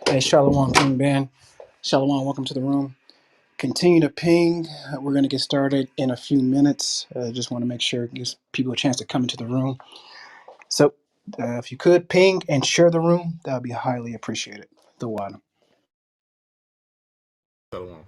Hey, Shalom, King Ben. Shalom, welcome to the room. Continue to ping. We're going to get started in a few minutes. Just want to make sure it gives people a chance to come into the room. So, if you could ping and share the room, that would be highly appreciated. The one. Shalom.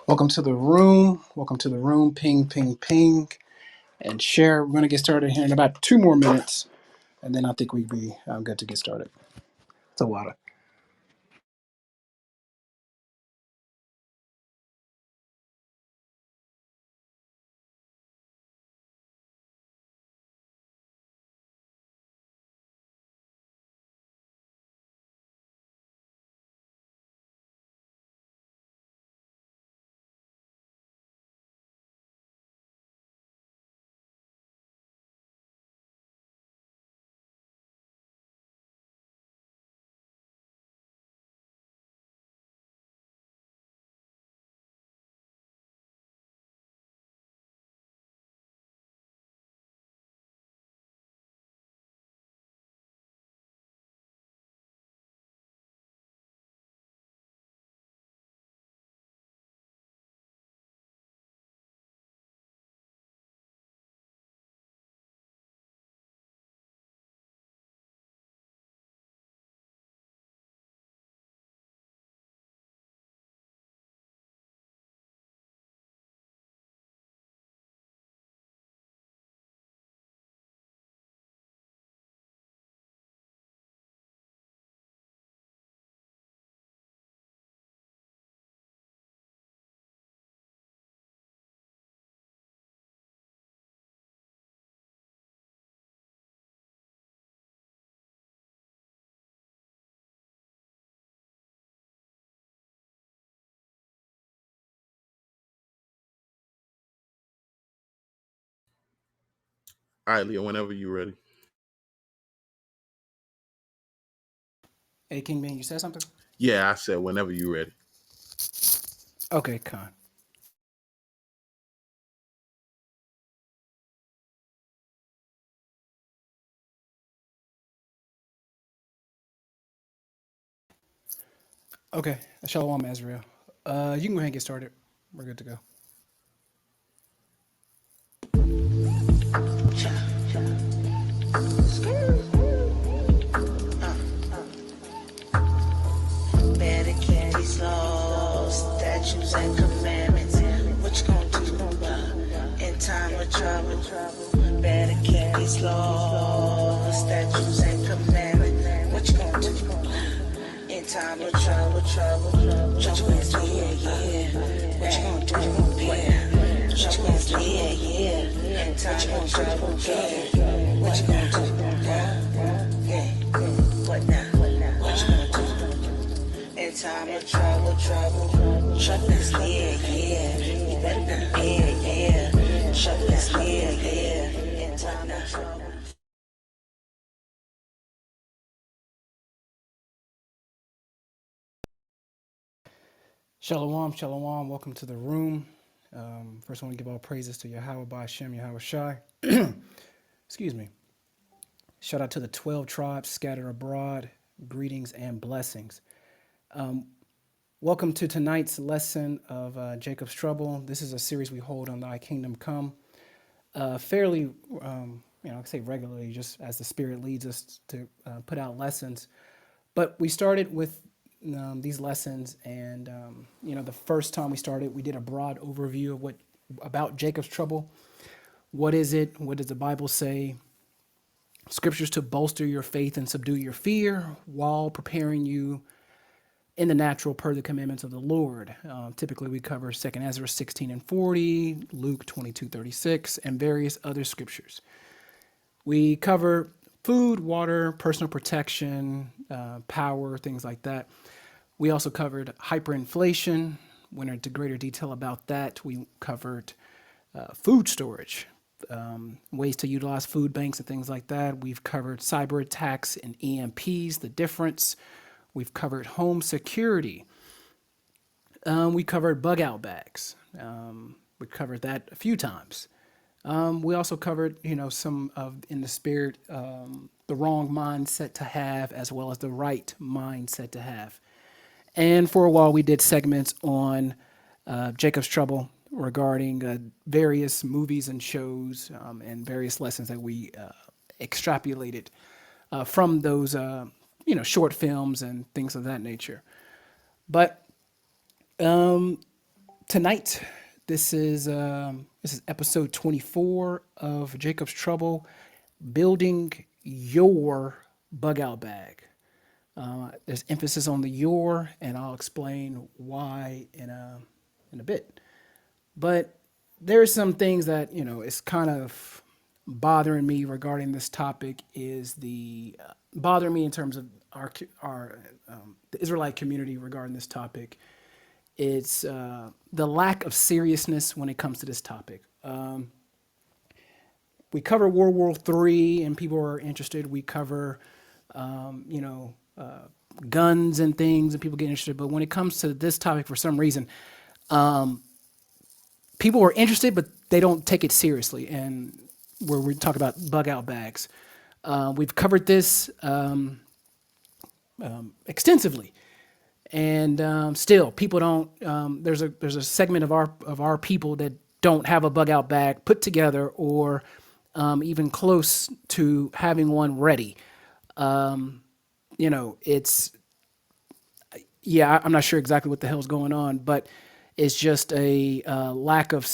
Welcome to the room. Welcome to the room. Ping, ping, ping, and share. We're going to get started here in about 2 more minutes, and then I think we'd be good to get started. The water. All right, Leo, whenever you're ready. Hey, King Ben, you said something? Yeah, I said whenever you're ready. Okay, Con. Okay, Shalom, Azrael. You can go ahead and get started. We're good to go. Better keep these laws, statutes, and commandments. What you gonna do in time of trouble? Better carry these laws, statutes and commandments. What you gonna do? In time of trouble, what you gonna do? Yeah. What you gonna do? Yeah. What you gonna do? Yeah. In time of trouble, yeah. What you gonna do? Yeah. What now? What you gonna do? In time of trouble, trouble is near, yeah. You better be prepared, yeah. Trouble is near, yeah. In time of trouble. Shalom, shalom. Welcome to the room. First, I want to give all praises to Yahweh Ba'Shem, Yahweh Shai. Excuse me. Shout out to the 12 tribes scattered abroad. Greetings and blessings. Welcome to tonight's lesson of Jacob's Trouble. This is a series we hold on Thy Kingdom Come. Fairly, I say regularly, just as the Spirit leads us to put out lessons. But we started with these lessons, and the first time we started, we did a broad overview of about Jacob's Trouble. What is it? What does the Bible say? Scriptures to bolster your faith and subdue your fear while preparing you in the natural per the commandments of the Lord. Typically, we cover 2 Ezra 16 and 40, Luke 22:36, and various other scriptures. We cover food, water, personal protection, power, things like that. We also covered hyperinflation, went into greater detail about that. We covered food storage, ways to utilize food banks and things like that. We've covered cyber attacks and EMPs, the difference. We've covered home security. We covered bug out bags. We covered that a few times. We also covered, some of, in the spirit, the wrong mindset to have as well as the right mindset to have. And for a while, we did segments on Jacob's Trouble regarding various movies and shows and various lessons that we extrapolated from those, short films and things of that nature. But tonight, this is episode 24 of Jacob's Trouble, building your bug out bag. There's emphasis on the your, and I'll explain why in a bit. But there's some things that is kind of bothering me regarding this topic. Is bothering me in terms of our the Israelite community regarding this topic. It's the lack of seriousness when it comes to this topic. We cover World War III, and people are interested. We cover, guns and things, and people get interested. But when it comes to this topic, for some reason, people are interested, but they don't take it seriously. And where we talk about bug out bags, we've covered this extensively. And still, people don't. There's a segment of our people that don't have a bug out bag put together, or even close to having one ready. It's I'm not sure exactly what the hell's going on, but it's just a lack of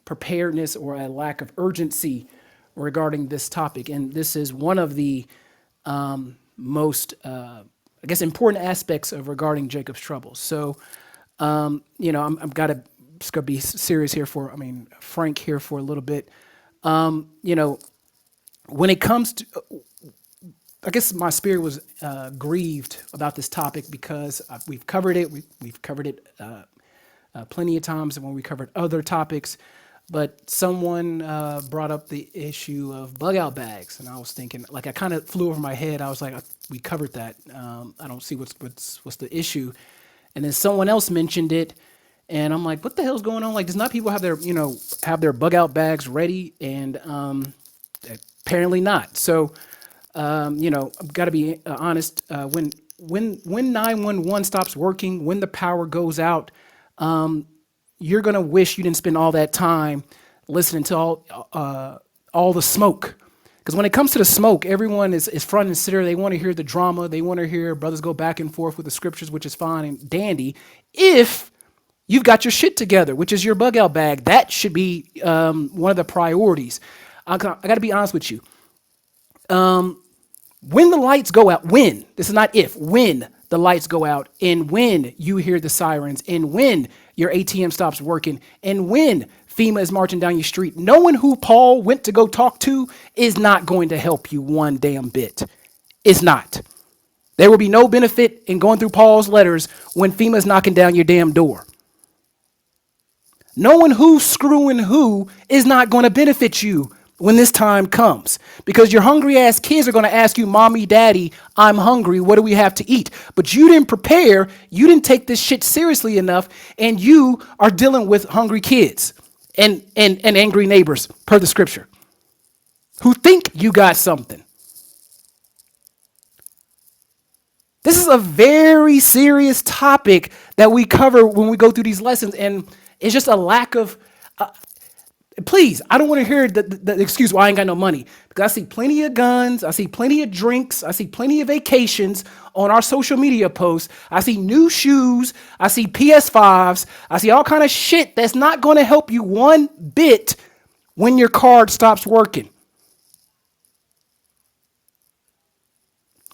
preparedness or a lack of urgency regarding this topic. And this is one of the most important aspects of regarding Jacob's Trouble. So, I'm gonna be serious here frank here for a little bit. When it comes to, I guess my spirit was grieved about this topic because we've covered it. We've covered it plenty of times when we covered other topics. But someone brought up the issue of bug out bags, and I was thinking, I kind of flew over my head. I was like, we covered that. I don't see what's the issue. And then someone else mentioned it, and I'm like, what the hell's going on? Does not people have their bug out bags ready? And apparently not. So, I've got to be honest. When 911 stops working, when the power goes out, you're gonna wish you didn't spend all that time listening to all the smoke. Because when it comes to the smoke, everyone is front and center. They want to hear the drama. They want to hear brothers go back and forth with the scriptures, which is fine and dandy, if You've got your shit together, which is your bug out bag. That should be one of the priorities. I got to be honest with you. When the lights go out, when, this is not if, when the lights go out, and when you hear the sirens, and when your ATM stops working, and when FEMA is marching down your street, knowing who Paul went to go talk to is not going to help you one damn bit. It's not. There will be no benefit in going through Paul's letters when FEMA's knocking down your damn door. Knowing who's screwing who is not going to benefit you when this time comes, because your hungry ass kids are going to ask you, mommy, daddy, I'm hungry. What do we have to eat? But you didn't prepare. You didn't take this shit seriously enough. And you are dealing with hungry kids and angry neighbors per the scripture who think you got something. This is a very serious topic that we cover when we go through these lessons. And it's just a lack of, please, I don't want to hear the excuse, well, I ain't got no money. Because I see plenty of guns, I see plenty of drinks, I see plenty of vacations on our social media posts. I see new shoes, I see PS5s, I see all kind of shit that's not going to help you one bit when your card stops working.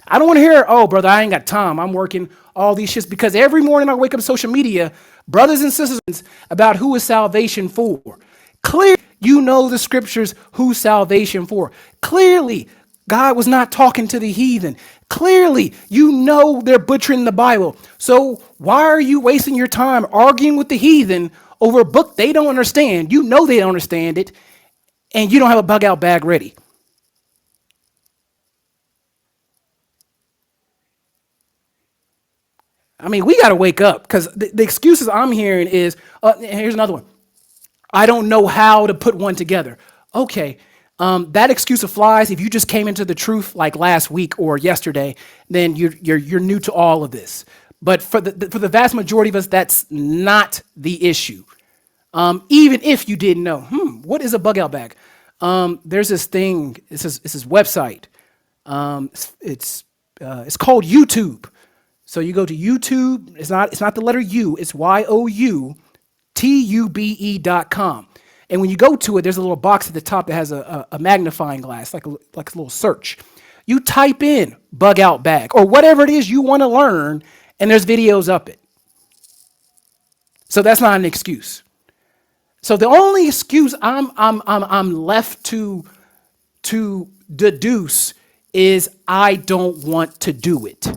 I don't want to hear, oh, brother, I ain't got time. I'm working all these shits, because every morning I wake up social media, brothers and sisters, about who is salvation for. Clearly, you know the scriptures, who salvation for. Clearly, God was not talking to the heathen. Clearly, you know they're butchering the Bible. So why are you wasting your time arguing with the heathen over a book they don't understand? You know they don't understand it, and you don't have a bug out bag ready. I mean, we got to wake up, because the excuses I'm hearing is, here's another one. I don't know how to put one together. Okay, that excuse applies if you just came into the truth like last week or yesterday, then you're new to all of this. But for the vast majority of us, that's not the issue. Even if you didn't know, what is a bug out bag? There's this thing, it's this website. It's called YouTube. So you go to YouTube. It's not the letter U. It's YOUTUBE.com. And when you go to it, there's a little box at the top that has a magnifying glass, like a little search. You type in bug out bag or whatever it is you want to learn, and there's videos up it. So that's not an excuse. So the only excuse I'm left to deduce is I don't want to do it.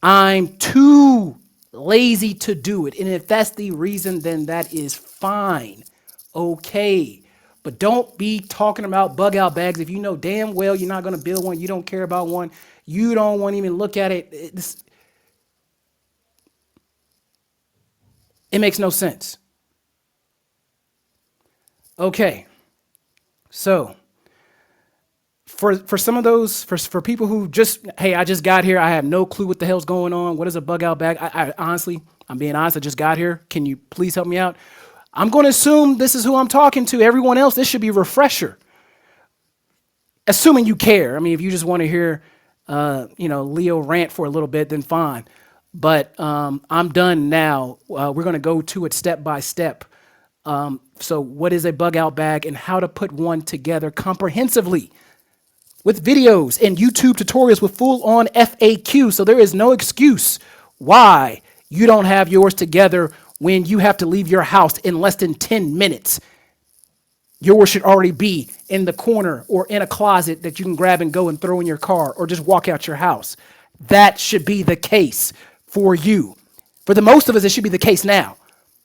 I'm too lazy to do it. And if that's the reason, then that is fine. Okay. But don't be talking about bug out bags if you know damn well you're not going to build one. You don't care about one. You don't want to even look at it. It makes no sense. Okay. So for some of those, for people who just, hey, I just got here. I have no clue what the hell's going on. What is a bug out bag? I honestly, I'm being honest. I just got here. Can you please help me out? I'm going to assume this is who I'm talking to. Everyone else, this should be a refresher. Assuming you care. I mean, if you just want to hear, Leo rant for a little bit, then fine. But I'm done now. We're going to go to it step by step. So what is a bug out bag and how to put one together comprehensively with videos and YouTube tutorials with full on FAQ. So there is no excuse why you don't have yours together when you have to leave your house in less than 10 minutes. Yours should already be in the corner or in a closet that you can grab and go and throw in your car or just walk out your house. That should be the case for you. For the most of us, it should be the case now.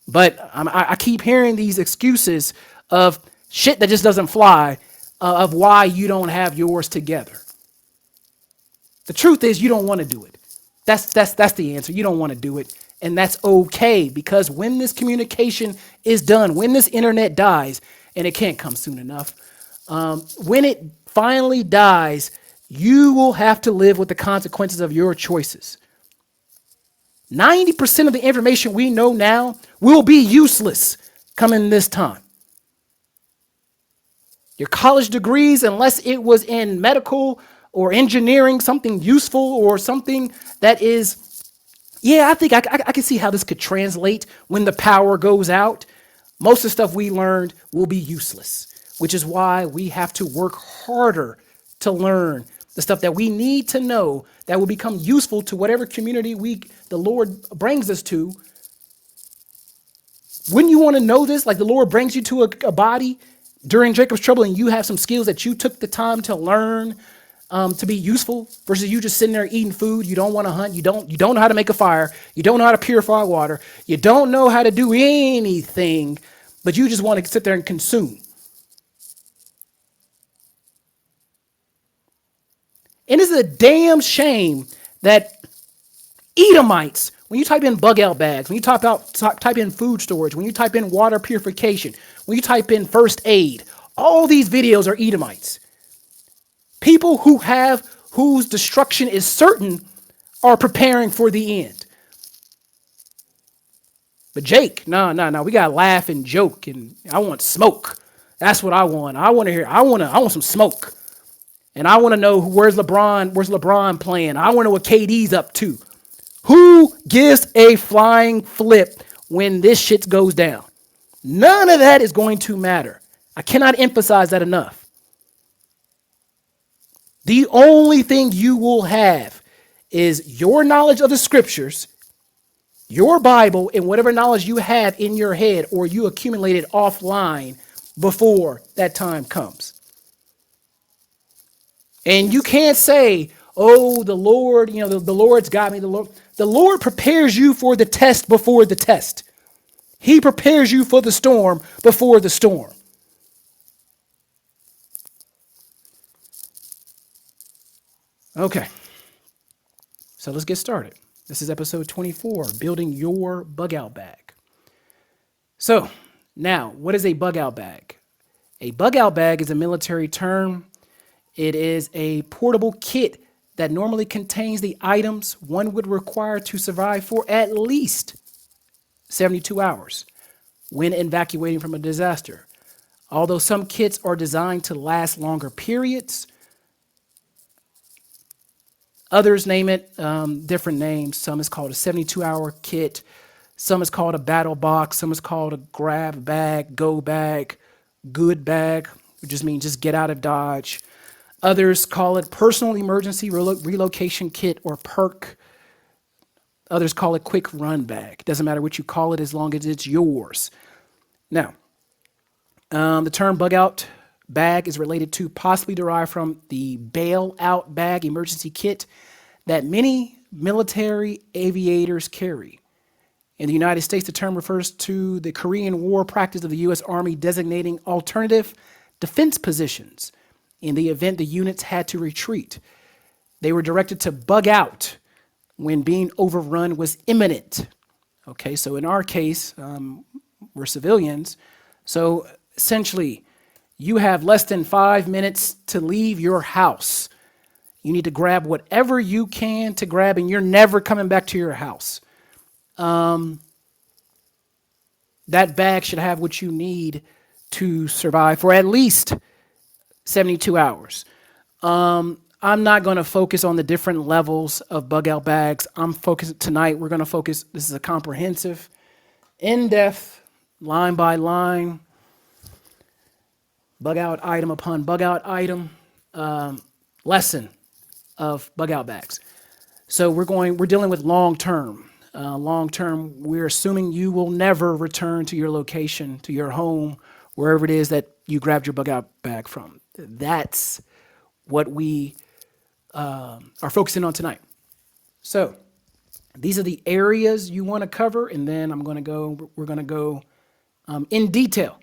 But I keep hearing these excuses of shit that just doesn't fly, of why you don't have yours together. The truth is you don't want to do it. That's the answer. You don't want to do it. And that's okay, because when this communication is done, when this internet dies, and it can't come soon enough, when it finally dies, you will have to live with the consequences of your choices. 90% of the information we know now will be useless coming this time. Your college degrees, unless it was in medical or engineering, something useful or something that is, Yeah, I think I can see how this could translate when the power goes out. Most of the stuff we learned will be useless, which is why we have to work harder to learn the stuff that we need to know that will become useful to whatever community the Lord brings us to. Wouldn't you want to know this? Like the Lord brings you to a body during Jacob's trouble and you have some skills that you took the time to learn to be useful versus you just sitting there eating food. You don't want to hunt. You don't know how to make a fire. You don't know how to purify water. You don't know how to do anything, but you just want to sit there and consume. And it's a damn shame that Edomites, when you type in bug out bags, when you type in food storage, when you type in water purification, when you type in first aid, all these videos are Edomites. People whose destruction is certain are preparing for the end. But Jake, no, we gotta laugh and joke, and I want smoke. That's what I want. I want some smoke. And I want to know where's LeBron playing. I want to know what KD's up to. Who gives a flying flip when this shit goes down? None of that is going to matter. I cannot emphasize that enough. The only thing you will have is your knowledge of the scriptures, your Bible, and whatever knowledge you have in your head or you accumulated offline before that time comes. And you can't say, oh, the Lord, the Lord's got me. The Lord prepares you for the test before the test. He prepares you for the storm before the storm. Okay. So let's get started. This is episode 24, building your bug out bag. So now, what is a bug out bag? A bug out bag is a military term. It is a portable kit that normally contains the items one would require to survive for at least 72 hours when evacuating from a disaster. Although some kits are designed to last longer periods, others name it different names. Some is called a 72-hour kit. Some is called a battle box. Some is called a grab bag, go bag, good bag, which just means just get out of Dodge. Others call it personal emergency relocation kit or PERK. Others call it quick run bag. Doesn't matter what you call it as long as it's yours. Now, the term bug out bag is related to, possibly derived from the bailout bag emergency kit that many military aviators carry. In the United States, the term refers to the Korean War practice of the U.S. Army designating alternative defense positions in the event the units had to retreat. They were directed to bug out when being overrun was imminent. Okay, so in our case, we're civilians. So essentially, you have less than 5 minutes to leave your house. You need to grab whatever you can to grab, and you're never coming back to your house. That bag should have what you need to survive for at least 72 hours. I'm not going to focus on the different levels of bug out bags. We're going to focus, this is a comprehensive, in-depth, line by line, bug out item upon bug out item lesson of bug out bags. So we're dealing with long term. Long term, we're assuming you will never return to your location, to your home, wherever it is that you grabbed your bug out bag from. That's what we are focusing on tonight. So these are the areas you want to cover, and then we're going to go in detail.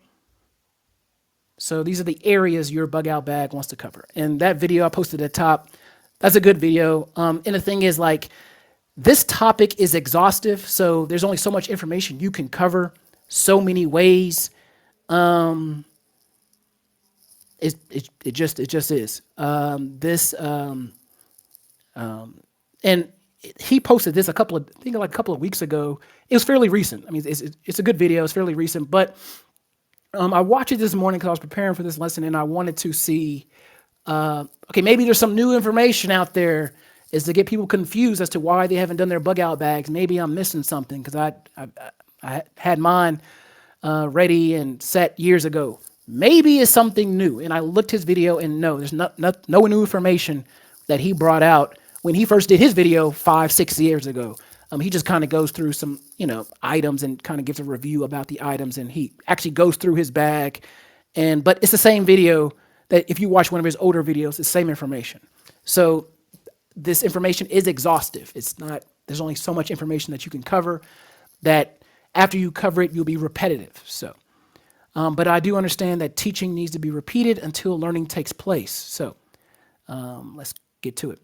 So these are the areas your bug out bag wants to cover. And that video I posted at the top, that's a good video. And the thing is, like, this topic is exhaustive, so there's only so much information you can cover, so many ways. It just is. And he posted this a couple of weeks ago. It was fairly recent. I mean, it's a good video. It's fairly recent, but I watched it this morning because I was preparing for this lesson, and I wanted to see, okay, maybe there's some new information out there, is to get people confused as to why they haven't done their bug out bags. Maybe I'm missing something because I had mine ready and set years ago. Maybe it's something new. And I looked his video and no, there's no new information that he brought out when he first did his video 5-6 years ago. He just kind of goes through some, items and kind of gives a review about the items, and he actually goes through his bag. But it's the same video that if you watch one of his older videos, it's the same information. So this information is exhaustive. It's not, there's only so much information that you can cover that after you cover it, you'll be repetitive. So, but I do understand that teaching needs to be repeated until learning takes place. So let's get to it.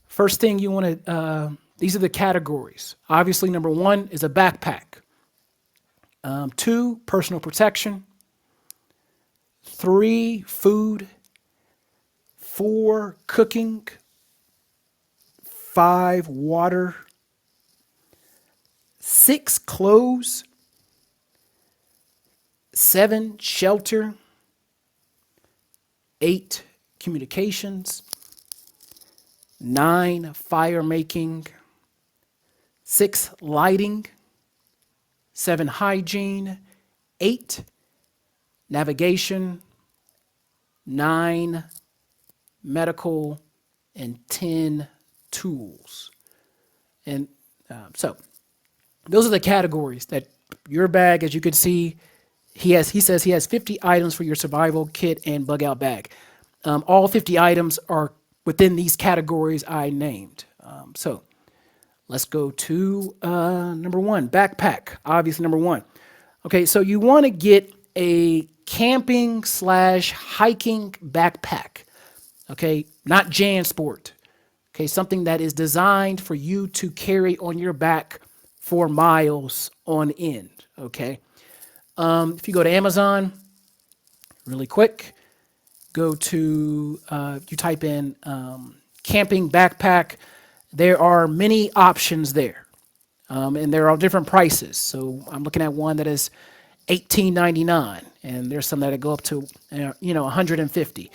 First thing you want to, these are the categories. Obviously, number 1 is a backpack. 2, personal protection. 3, food. 4, cooking. 5, water. 6, clothes. 7, shelter. 8, communications. 9, fire making. 6, lighting. 7, hygiene. 8, navigation. 9, medical. And 10, tools. And so those are the categories that your bag, as you can see, he says he has 50 items for your survival kit and bug out bag. All 50 items are within these categories I named. So let's go to number 1, backpack. Obviously, number 1. Okay, so you want to get a camping / hiking backpack. Okay, not JanSport. Okay, something that is designed for you to carry on your back for miles on end. Okay, if you go to Amazon, really quick, go to, you type in camping backpack. There are many options there, and they're all different prices. So I'm looking at one that is $18.99, and there's some that go up to $150.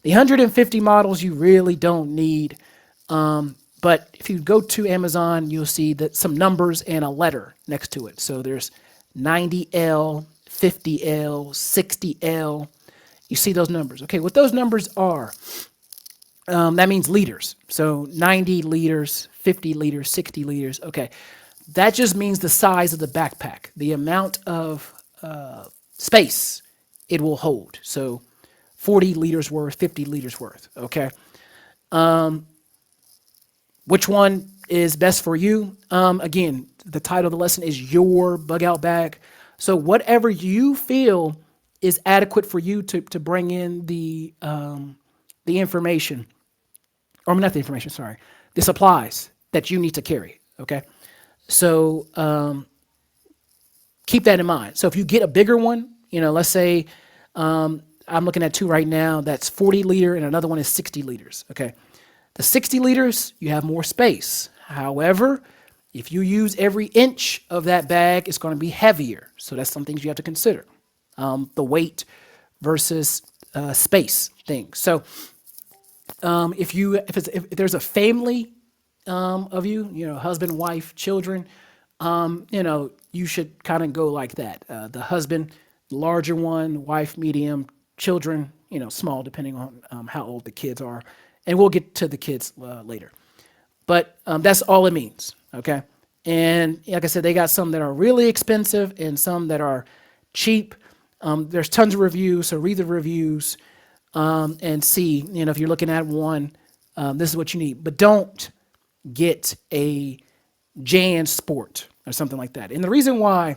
The 150 models you really don't need, but if you go to Amazon, you'll see that some numbers and a letter next to it. So there's 90L, 50L, 60L. You see those numbers. Okay, what those numbers are, that means liters. So 90 liters, 50 liters, 60 liters. Okay, that just means the size of the backpack, the amount of space it will hold. So 40 liters worth, 50 liters worth. Okay. Which one is best for you? Again, the title of the lesson is Your Bug Out Bag. So whatever you feel is adequate for you to bring in the information, or not the information, sorry, the supplies that you need to carry. Okay. So keep that in mind. So if you get a bigger one, let's say I'm looking at 2 right now, that's 40 liter and another one is 60 liters. Okay. The 60 liters, you have more space. However, if you use every inch of that bag, it's going to be heavier. So that's some things you have to consider. The weight versus space thing. So if there's a family of you, husband, wife, children, you should kind of go like that. The husband, larger one, wife, medium, children, small, depending on how old the kids are. And we'll get to the kids later. But that's all it means, okay? And like I said, they got some that are really expensive and some that are cheap. There's tons of reviews, so read the reviews and see, if you're looking at one, this is what you need. But don't get a JanSport or something like that. And the reason why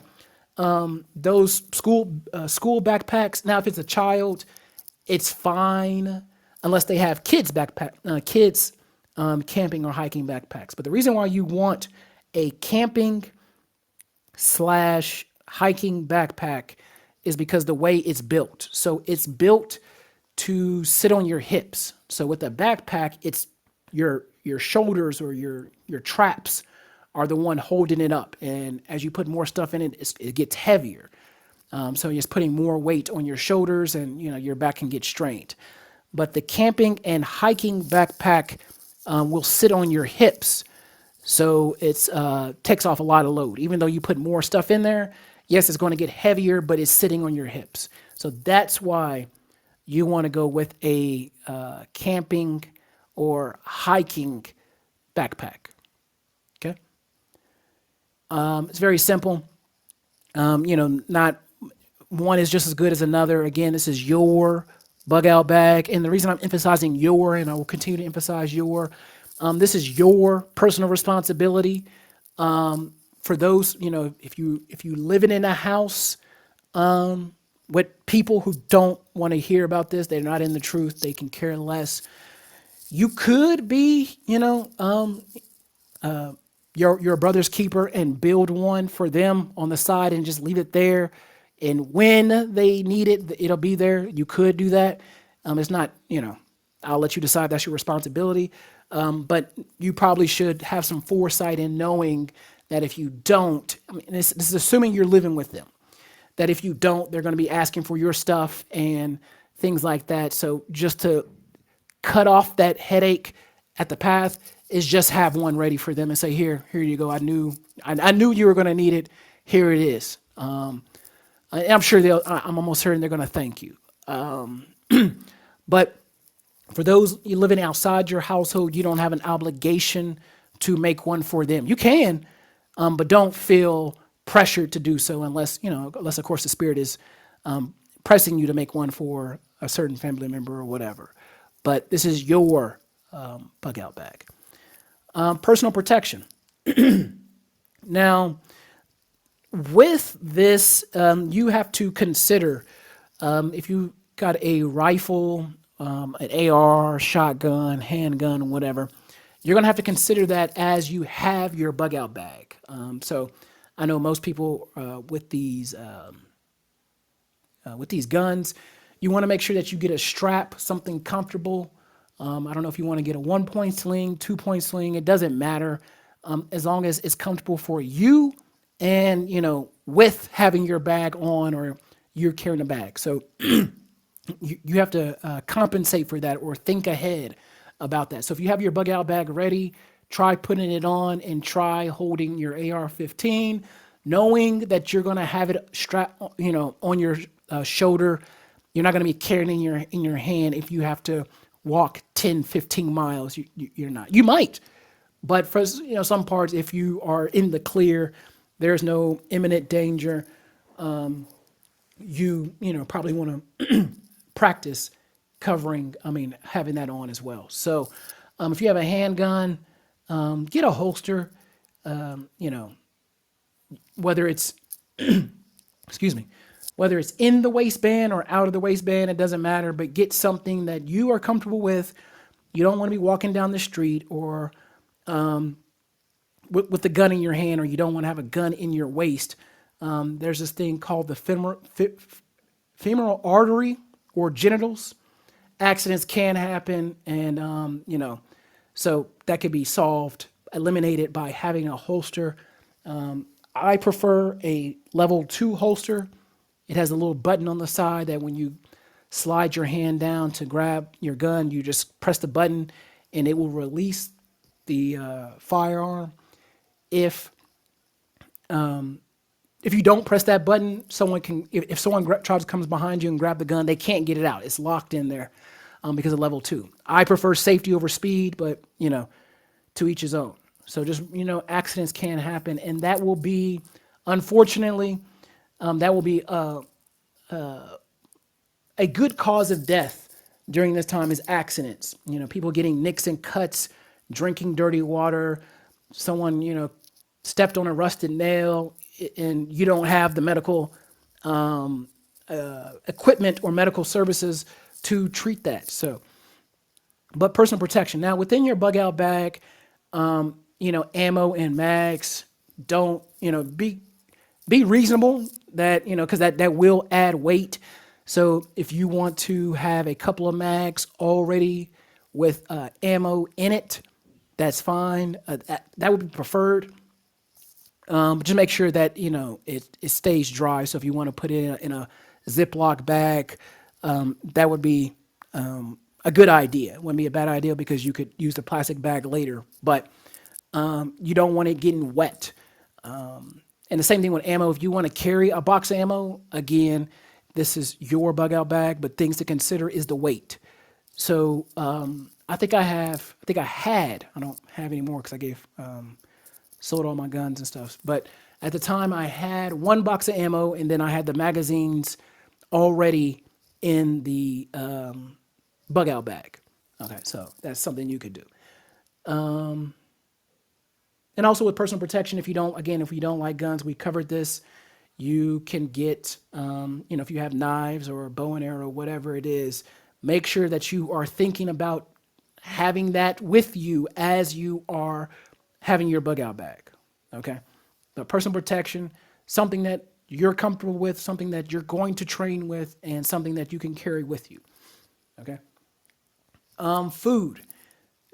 those school backpacks, now if it's a child, it's fine unless they have kids camping or hiking backpacks. But the reason why you want a camping / hiking backpack is because the way it's built. So it's built to sit on your hips. So with a backpack, it's your shoulders or your traps are the one holding it up. And as you put more stuff in it, it gets heavier. So you're just putting more weight on your shoulders and your back can get strained. But the camping and hiking backpack will sit on your hips. So it's takes off a lot of load. Even though you put more stuff in there, yes, it's going to get heavier, but it's sitting on your hips. So that's why you want to go with a camping or hiking backpack. Okay, it's very simple. Not one is just as good as another. Again, this is your bug out bag, and the reason I'm emphasizing your, and I will continue to emphasize your, this is your personal responsibility. For those, if you living in a house with people who don't want to hear about this, they're not in the truth, they can care less. You could be, your brother's keeper and build one for them on the side and just leave it there. And when they need it, it'll be there. You could do that. It's not, I'll let you decide. That's your responsibility. But you probably should have some foresight in knowing that if you don't, I mean, this is assuming you're living with them, that if you don't, they're going to be asking for your stuff and things like that. So just to cut off that headache at the path is just have one ready for them and say, here you go. I knew you were going to need it. Here it is. And I'm sure I'm almost certain they're going to thank you. But for those you living outside your household, you don't have an obligation to make one for them. You can, but don't feel pressured to do so unless of course the Spirit is pressing you to make one for a certain family member or whatever. But this is your bug out bag. Personal protection. Now, with this, you have to consider if you got a rifle, an AR, shotgun, handgun, whatever, you're going to have to consider that as you have your bug out bag. So I know most people with these guns, you want to make sure that you get a strap, something comfortable. I don't know if you want to get a 1-point sling, 2-point sling, it doesn't matter. As long as it's comfortable for you and, with having your bag on or you're carrying a bag. So you have to compensate for that or think ahead about that. So if you have your bug out bag ready, try putting it on and try holding your AR-15, knowing that you're going to have it strapped, on your shoulder. You're not going to be carrying it in your hand if you have to walk 10, 15 miles. You're not. You might, but for some parts, if you are in the clear, there's no imminent danger. You probably want to practice having that on as well. So if you have a handgun, get a holster. Whether it's excuse me, whether it's in the waistband or out of the waistband, it doesn't matter, but get something that you are comfortable with. You don't want to be walking down the street or with the gun in your hand, or you don't want to have a gun in your waist. There's this thing called the femoral artery or genitals. Accidents can happen, and so that could be eliminated by having a holster. I prefer a level 2 holster. It has a little button on the side that when you slide your hand down to grab your gun, you just press the button and it will release the firearm. If you don't press that button, if someone comes behind you and grab the gun, they can't get it out. It's locked in there because of level 2. I prefer safety over speed, but to each his own. So just accidents can happen, and that will be, unfortunately, a good cause of death during this time is accidents. People getting nicks and cuts, drinking dirty water, someone stepped on a rusted nail, and you don't have the medical equipment or medical services to treat that. So, but personal protection. Now, within your bug out bag, ammo and mags, don't, be reasonable that, because that will add weight. So if you want to have a couple of mags already with ammo in it, that's fine. That would be preferred. But just make sure that, it stays dry. So if you want to put it in a Ziploc bag, that would be a good idea. It wouldn't be a bad idea because you could use the plastic bag later, but you don't want it getting wet. And the same thing with ammo. If you want to carry a box of ammo, again, this is your bug out bag, but things to consider is the weight. So I think I had, I don't have any more because I gave, sold all my guns and stuff. But at the time, I had one box of ammo, and then I had the magazines already in the bug out bag. Okay, so that's something you could do. And also with personal protection, if you don't, again, if you don't like guns, we covered this. You can get, if you have knives or a bow and arrow, whatever it is, make sure that you are thinking about having that with you as you are having your bug out bag. Okay. But personal protection, something that you're comfortable with, something that you're going to train with, and something that you can carry with you. Okay. Food.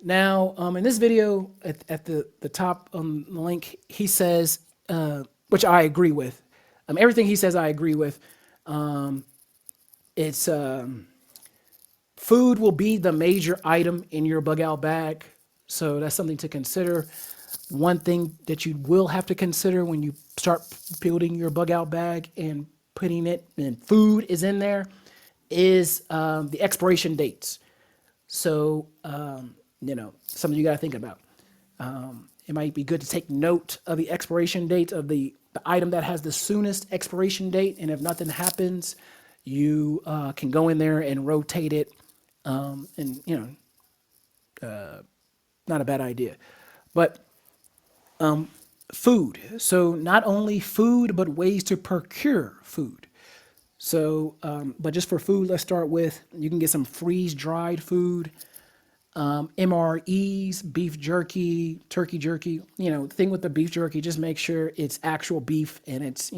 Now, in this video, at the top the link, he says, which I agree with. Everything he says, I agree with. It's food will be the major item in your bug out bag, so that's something to consider. One thing that you will have to consider when you start building your bug out bag and putting it, and food is in there, is the expiration dates. So, something you got to think about. It might be good to take note of the expiration date of the item that has the soonest expiration date. And if nothing happens, you can go in there and rotate it. Not a bad idea. But food. So not only food, but ways to procure food. So, but just for food, let's start with, you can get some freeze-dried food, MREs, beef jerky, turkey jerky. The thing with the beef jerky, just make sure it's actual beef and it's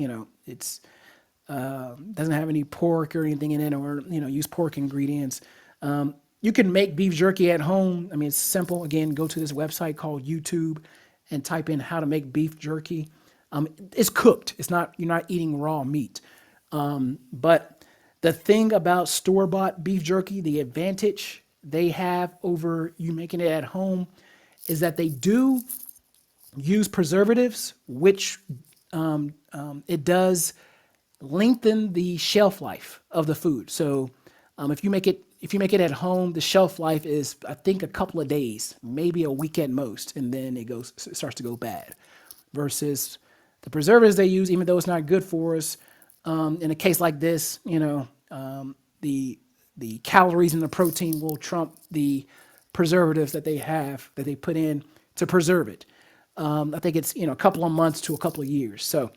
doesn't have any pork or anything in it, or use pork ingredients. You can make beef jerky at home. I mean, it's simple. Again, go to this website called YouTube and type in how to make beef jerky. It's cooked. You're not eating raw meat. But the thing about store-bought beef jerky, the advantage they have over you making it at home, is that they do use preservatives, which it does lengthen the shelf life of the food. So if you make it at home, the shelf life is, I think, a couple of days, maybe a week at most, and then it starts to go bad. Versus the preservatives they use, even though it's not good for us, in a case like this, the calories and the protein will trump the preservatives that they put in to preserve it. I think it's a couple of months to a couple of years. So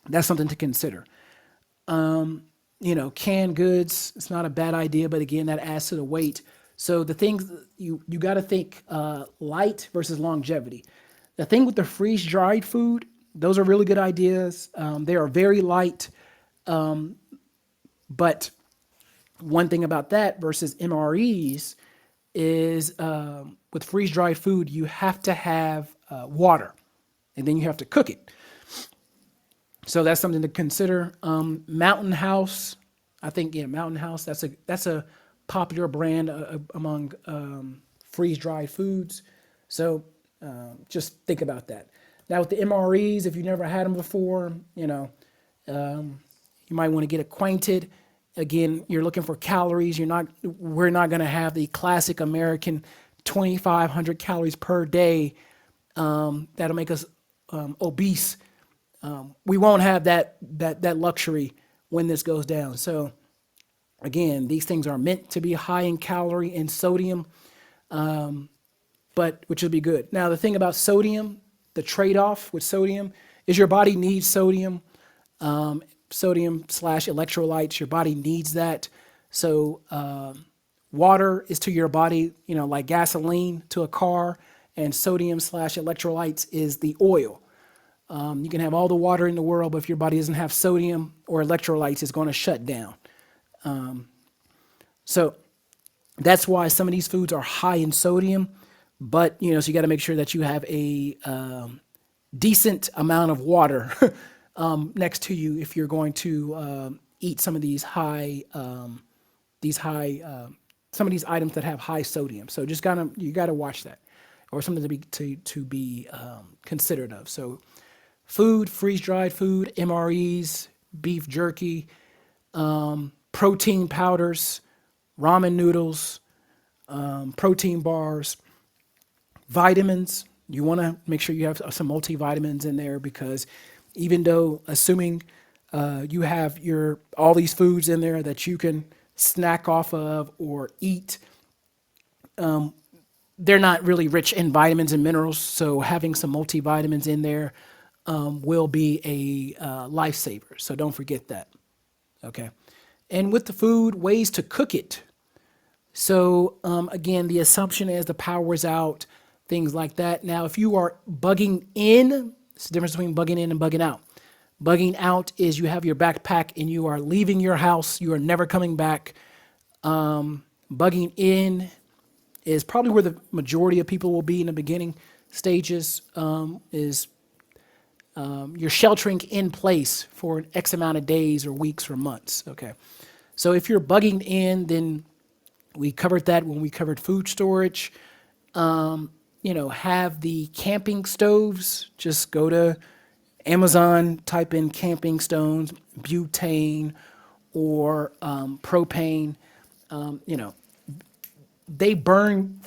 that's something to consider. Canned goods, it's not a bad idea, but again, that adds to the weight. So the things you got to think light versus longevity. The thing with the freeze dried food, those are really good ideas. They are very light, but one thing about that versus MREs is with freeze dried food, you have to have water, and then you have to cook it. So that's something to consider. Mountain House, I think, Mountain House, that's a popular brand among freeze dried foods. So just think about that. Now with the MREs, if you've never had them before, you might want to get acquainted. Again, you're looking for calories. We're not going to have the classic American 2,500 calories per day. That'll make us obese. We won't have that luxury when this goes down. So again, these things are meant to be high in calorie and sodium, but which will be good. Now, the thing about sodium, the trade-off with sodium is your body needs sodium. Sodium/electrolytes, your body needs that. So water is to your body, like gasoline to a car, and sodium/electrolytes is the oil. You can have all the water in the world, but if your body doesn't have sodium or electrolytes, it's going to shut down. So that's why some of these foods are high in sodium, but so you got to make sure that you have a decent amount of water next to you if you're going to eat some of these high some of these items that have high sodium. So just you gotta watch that, or something to be considerate of. So food, freeze dried food, MREs, beef jerky, protein powders, ramen noodles, protein bars, vitamins. You want to make sure you have some multivitamins in there, because even though, assuming you have all these foods in there that you can snack off of or eat, they're not really rich in vitamins and minerals. So having some multivitamins in there will be a lifesaver. So don't forget that. Okay. And with the food, ways to cook it. So again, the assumption is the power is out, things like that. Now, if you are bugging in, it's the difference between bugging in and bugging out. Bugging out is you have your backpack and you are leaving your house. You are never coming back. Bugging in is probably where the majority of people will be in the beginning stages. You're sheltering in place for an X amount of days or weeks or months. Okay. So if you're bugging in, then we covered that when we covered food storage. Have the camping stoves. Just go to Amazon, type in camping stoves, butane or propane. They burn.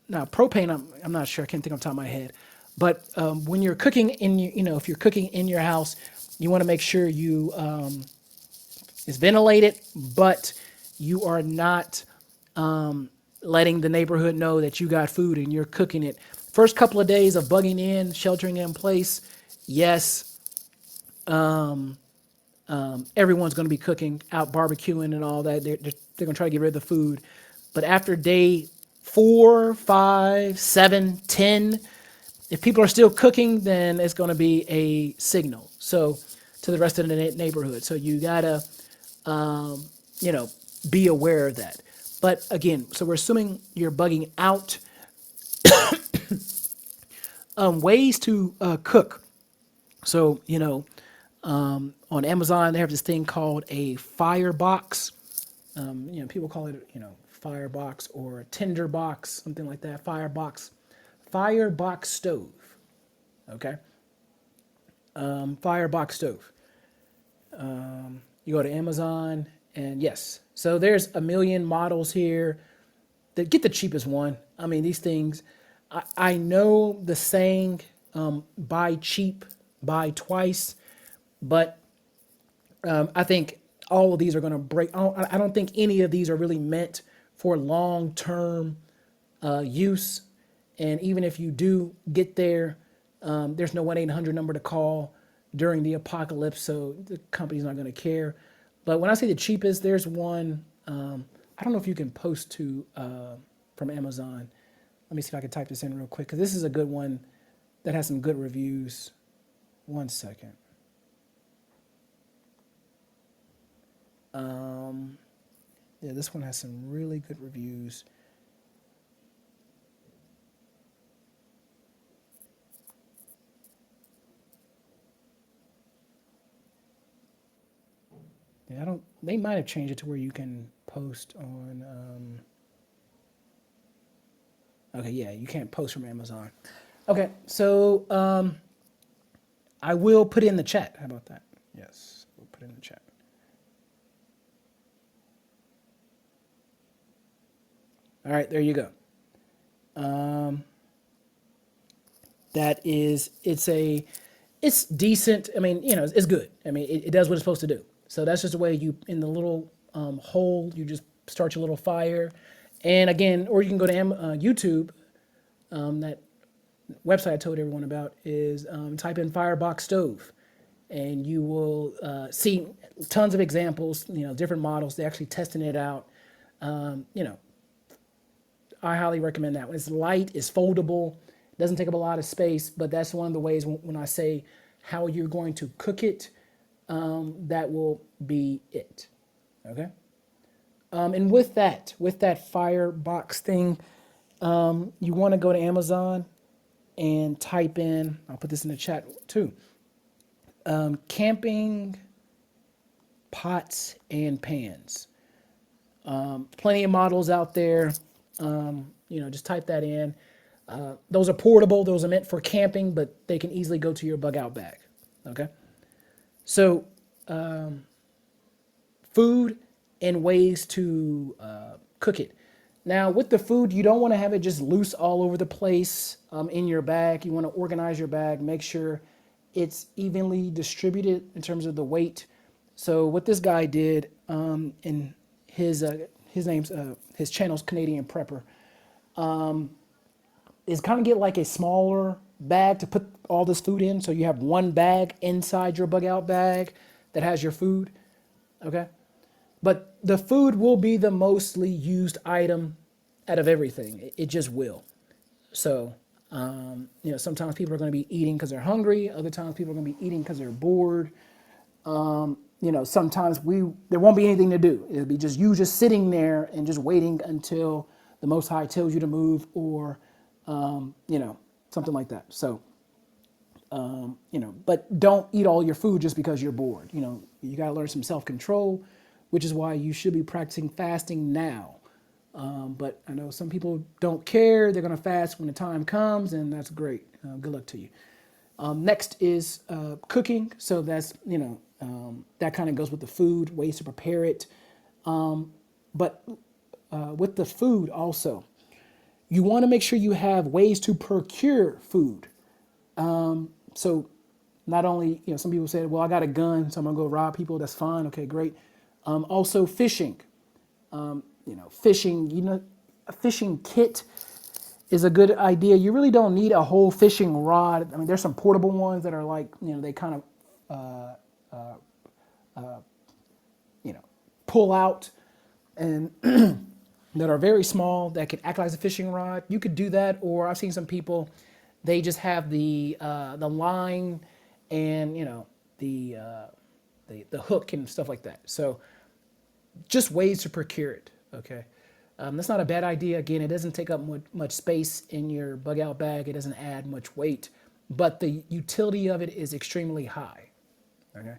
Now, propane, I'm not sure. I can't think off the top of my head. But when you're cooking if you're cooking in your house, you want to make sure it's ventilated, but you are not letting the neighborhood know that you got food and you're cooking it. First couple of days of bugging in, sheltering in place, yes, everyone's going to be cooking out, barbecuing and all that. They're going to try to get rid of the food. But after day 4, 5, 7, 10, if people are still cooking, then it's going to be a signal. So to the rest of the neighborhood. So you gotta, be aware of that. But again, so we're assuming you're bugging out. Ways to cook. So on Amazon they have this thing called a firebox. People call it firebox or a tinder box, something like that. Firebox stove. Okay. Firebox stove. You go to Amazon and yes, so there's a million models here. That get the cheapest one. I mean, these things. I know the saying, buy cheap, buy twice, but I think all of these are going to break. I don't think any of these are really meant for long-term use. And even if you do get there, there's no 1-800 number to call during the apocalypse, so the company's not going to care. But when I say the cheapest, there's one. I don't know if you can post to from Amazon. Let me see if I can type this in real quick, because this is a good one that has some good reviews. One second. Yeah, this one has some really good reviews. Yeah, they might have changed it to where you can post on, okay, yeah, you can't post from Amazon. Okay, so I will put it in the chat. How about that? Yes, we'll put it in the chat. All right, there you go. It's decent. I mean, it's good. I mean, it does what it's supposed to do. So that's just the way in the little hole, you just start your little fire. And again, or you can go to YouTube. That website I told everyone about is type in Firebox stove, and you will see tons of examples. Different models. They're actually testing it out. I highly recommend that one. It's light, it's foldable, doesn't take up a lot of space, but that's one of the ways when I say how you're going to cook it, that will be it. Okay? And with that firebox thing, you want to go to Amazon and type in, I'll put this in the chat too, camping pots and pans. Plenty of models out there. Just type that in. Those are portable. Those are meant for camping, but they can easily go to your bug out bag. Okay. So, food and ways to cook it. Now, with the food, you don't want to have it just loose all over the place in your bag. You want to organize your bag, make sure it's evenly distributed in terms of the weight. So, what this guy did, in his channel's Canadian Prepper, is kind of get like a smaller bag to put all this food in. So you have one bag inside your bug out bag that has your food. Okay. But the food will be the mostly used item out of everything. It just will. So, sometimes people are going to be eating because they're hungry. Other times people are going to be eating because they're bored. Sometimes there won't be anything to do. It'll be just you just sitting there and just waiting until the Most High tells you to move, or something like that. So, but don't eat all your food just because you're bored. You got to learn some self-control, which is why you should be practicing fasting now. But I know some people don't care. They're going to fast when the time comes, and that's great. Good luck to you. Next is cooking. So that's, that kind of goes with the food, ways to prepare it. But with the food also, you want to make sure you have ways to procure food. So not only, some people say, well, I got a gun, so I'm going to go rob people. That's fine. Okay, great. Also fishing. Fishing, a fishing kit is a good idea. You really don't need a whole fishing rod. I mean, there's some portable ones that are like, they kind of, pull out and that are very small that can act like a fishing rod. You could do that, or I've seen some people, they just have the line and the hook and stuff like that. So just ways to procure it. Okay, that's not a bad idea. Again, it doesn't take up much space in your bug out bag. It doesn't add much weight, but the utility of it is extremely high. Okay.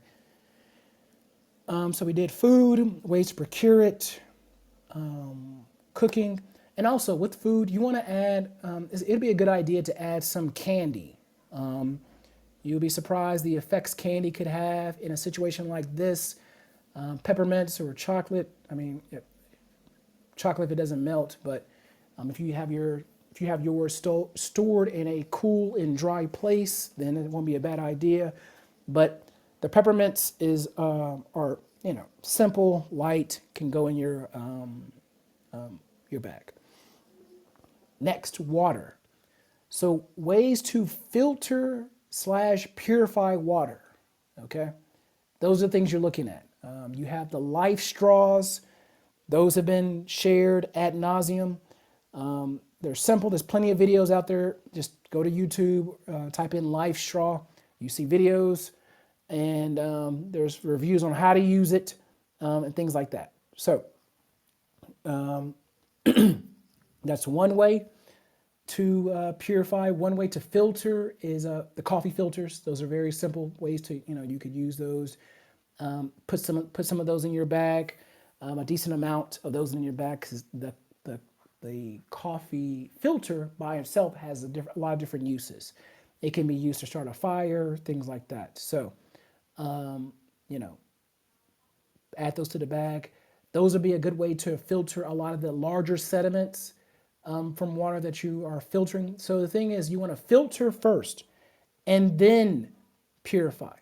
So we did food, ways to procure it, cooking, and also with food, you want to add. It'd be a good idea to add some candy. You'll be surprised the effects candy could have in a situation like this. Peppermints or chocolate. I mean, chocolate if it doesn't melt, but if you have yours stored in a cool and dry place, then it won't be a bad idea. But the peppermints are simple, light, can go in your bag. Next, water. So ways to filter / purify water. Okay, those are the things you're looking at. You have the Life straws. Those have been shared ad nauseum. They're simple. There's plenty of videos out there. Just go to YouTube, type in Life straw. You see videos, and there's reviews on how to use it and things like that. So that's one way to purify. One way to filter is the coffee filters. Those are very simple ways to, you could use those. Put some of those in your bag, a decent amount of those in your bag, because the coffee filter by itself has a lot of different uses. It can be used to start a fire, things like that. So, add those to the bag. Those would be a good way to filter a lot of the larger sediments from water that you are filtering. So the thing is, you want to filter first and then purify.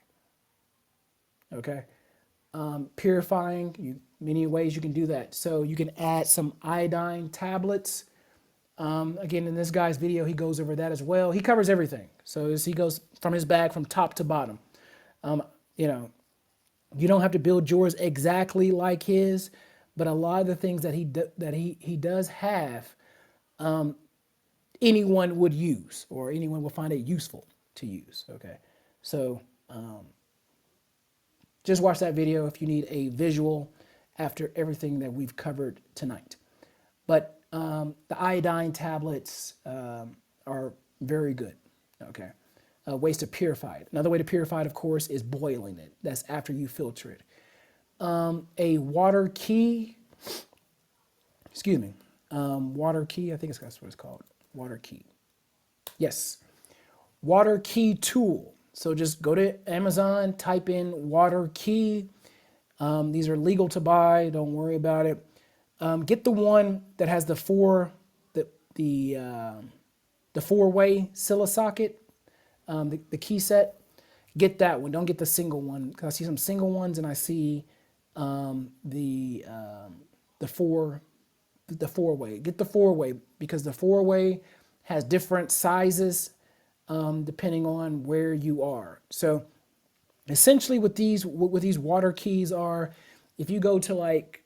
Okay, purifying, many ways you can do that. So you can add some iodine tablets. Again, in this guy's video, he goes over that as well. He covers everything. So he goes from his bag from top to bottom. You don't have to build yours exactly like his, but a lot of the things that he does have, anyone would use, or anyone will find it useful to use. Okay, so just watch that video if you need a visual after everything that we've covered tonight. But the iodine tablets are very good. Okay. Ways to purify it. Another way to purify it, of course, is boiling it. That's after you filter it. A water key excuse me, water key. I think that's what it's called. Water key. Yes. Water key tool. So just go to Amazon, type in water key. These are legal to buy. Don't worry about it. Get the one that has the four-way Scylla socket, the key set. Get that one. Don't get the single one, because I see some single ones and I see the four-way. Get the four-way, because the four-way has different sizes depending on where you are. So essentially what these water keys are, if you go to, like,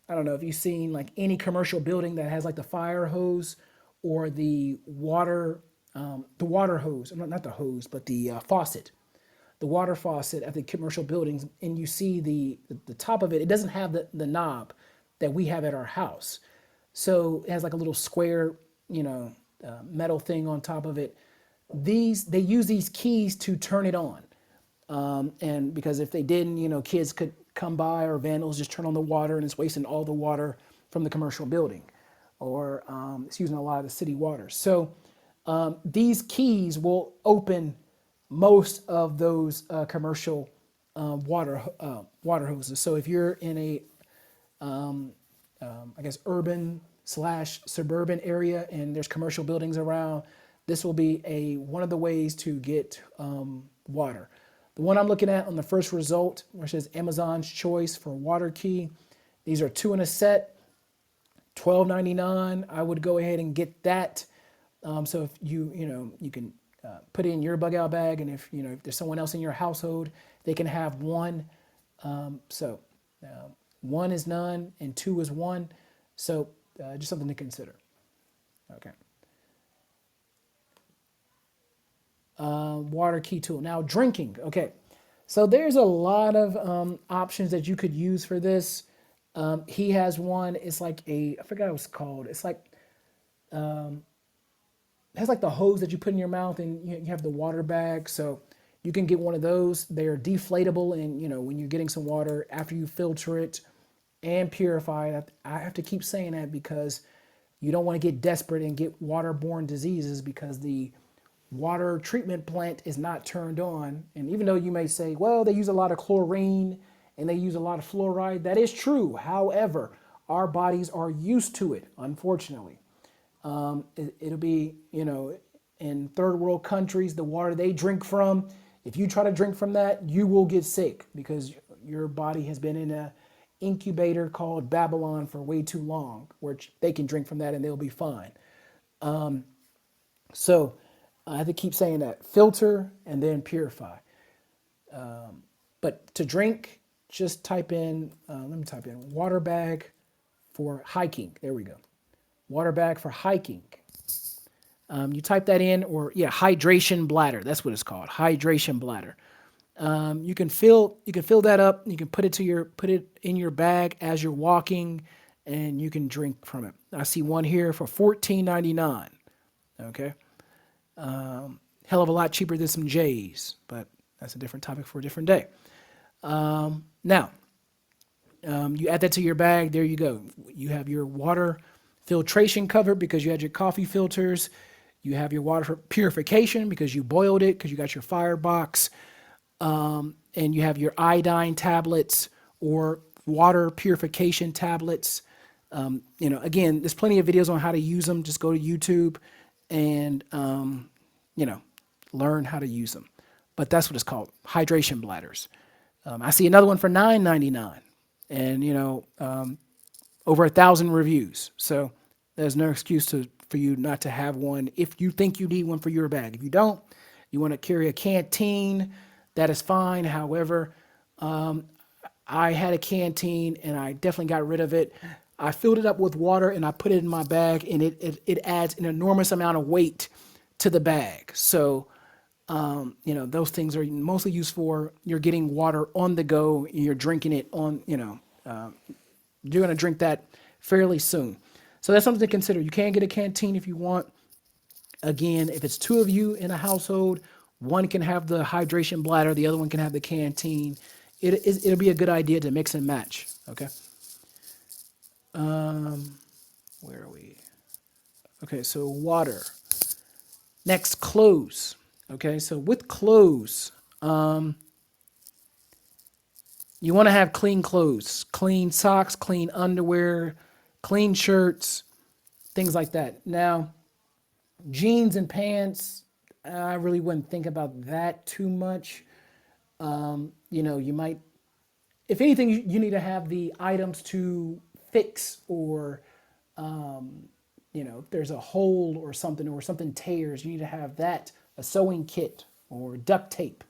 I don't know if you've seen like any commercial building that has like the fire hose or the water hose, not the hose, but the faucet, the water faucet at the commercial buildings, and you see the top of it, it doesn't have the knob that we have at our house. So it has like a little square, metal thing on top of it. They use these keys to turn it on. And because if they didn't, kids could come by, or vandals just turn on the water and it's wasting all the water from the commercial building, or it's using a lot of the city water. So these keys will open most of those commercial water hoses. So if you're in a, I guess, urban/suburban area and there's commercial buildings around, this will be one of the ways to get water. The one I'm looking at on the first result, which is Amazon's Choice for water key, these are 2 in a set, $12.99. I would go ahead and get that. So if you can put it in your bug out bag, and if there's someone else in your household, they can have one. So 1 is none and 2 is 1. So just something to consider. Okay. Water key tool. Now drinking. Okay. So there's a lot of options that you could use for this. He has one. It's like I forgot what it's called. It's like, it has like the hose that you put in your mouth, and you have the water bag. So you can get one of those. They're deflatable, and when you're getting some water, after you filter it and purify it, I have to keep saying that because you don't want to get desperate and get waterborne diseases because the water treatment plant is not turned on. And even though you may say, well, they use a lot of chlorine and they use a lot of fluoride, that is true. However, our bodies are used to it, unfortunately. It'll be, in third world countries, the water they drink from, if you try to drink from that, you will get sick because your body has been in a incubator called Babylon for way too long, where they can drink from that and they'll be fine. So I have to keep saying that. Filter and then purify. But to drink, just type in, let me type in water bag for hiking. There we go. Water bag for hiking. You type that in, or hydration bladder. That's what it's called. Hydration bladder. You can fill that up. You can put it in your bag as you're walking, and you can drink from it. I see one here for $14.99. Okay. Hell of a lot cheaper than some J's, but that's a different topic for a different day. Now, you add that to your bag. There you go. You have your water filtration covered because you had your coffee filters. You have your water purification because you boiled it, because you got your firebox. And you have your iodine tablets or water purification tablets. Again, there's plenty of videos on how to use them. Just go to YouTube and, learn how to use them. But that's what it's called, hydration bladders. I see another one for $9.99 and, over 1,000 reviews. So there's no excuse for you not to have one if you think you need one for your bag. If you don't, you want to carry a canteen, that is fine. However, I had a canteen and I definitely got rid of it. I filled it up with water and I put it in my bag, and it adds an enormous amount of weight to the bag. So, those things are mostly used for you're getting water on the go and you're drinking it on, you're going to drink that fairly soon. So that's something to consider. You can get a canteen if you want. Again, if it's 2 of you in a household, one can have the hydration bladder, the other one can have the canteen. It'll be a good idea to mix and match. Okay. Where are we? Okay, so water. Next, clothes. Okay, so with clothes, you want to have clean clothes, clean socks, clean underwear, clean shirts, things like that. Now, jeans and pants, I really wouldn't think about that too much. You might, if anything, you need to have the items to fix, or if there's a hole or something tears, you need to have that, a sewing kit or duct tape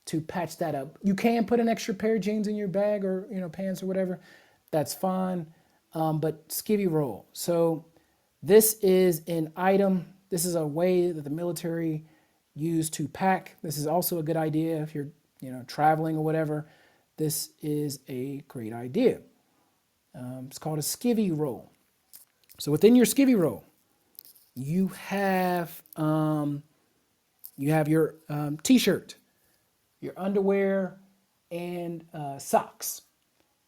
to patch that up. You can put an extra pair of jeans in your bag, or pants or whatever. That's fine. But skivvy roll. So this is an item. This is a way that the military used to pack. This is also a good idea if you're traveling or whatever. This is a great idea. It's called a skivvy roll. So within your skivvy roll, you have your t-shirt, your underwear, and socks.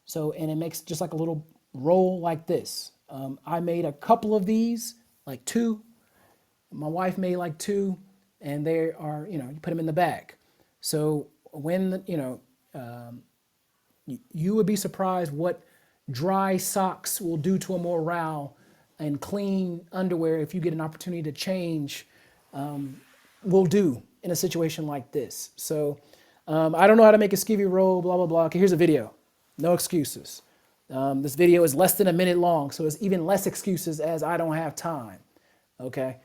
So, and it makes just like a little roll like this. I made a couple of these, like two. My wife made like two, and they are, you put them in the bag. So when, you would be surprised what dry socks will do to a morale, and clean underwear, if you get an opportunity to change, will do in a situation like this. So I don't know how to make a skivvy roll, blah, blah, blah. Okay, here's a video. No excuses. This video is less than a minute long, so it's even less excuses as I don't have time. Okay?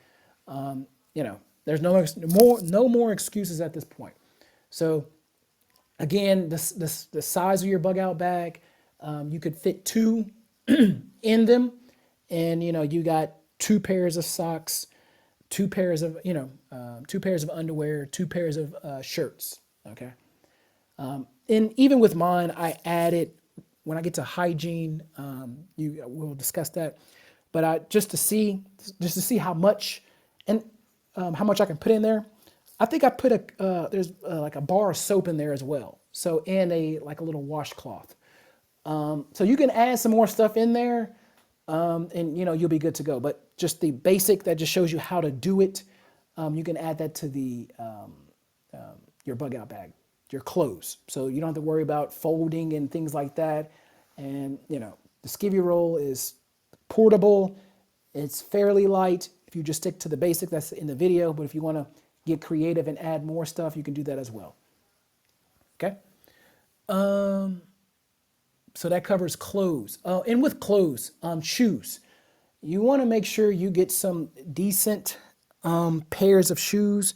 There's no more excuses at this point. So again, the size of your bug out bag, you could fit two in them, and you got two pairs of socks, two pairs of underwear, two pairs of shirts. Okay, and even with mine, I added, when I get to hygiene, we'll discuss that. But just to see how much and how much I can put in there, I think I put there's like a bar of soap in there as well. So, and a little washcloth. So you can add some more stuff in there, and you'll be good to go. But just the basic that just shows you how to do it, you can add that to your bug out bag, your clothes. So you don't have to worry about folding and things like that. And the skivvy roll is portable. It's fairly light if you just stick to the basic that's in the video. But if you want to get creative and add more stuff, you can do that as well. Okay. So that covers clothes. And with clothes, shoes. You want to make sure you get some decent pairs of shoes.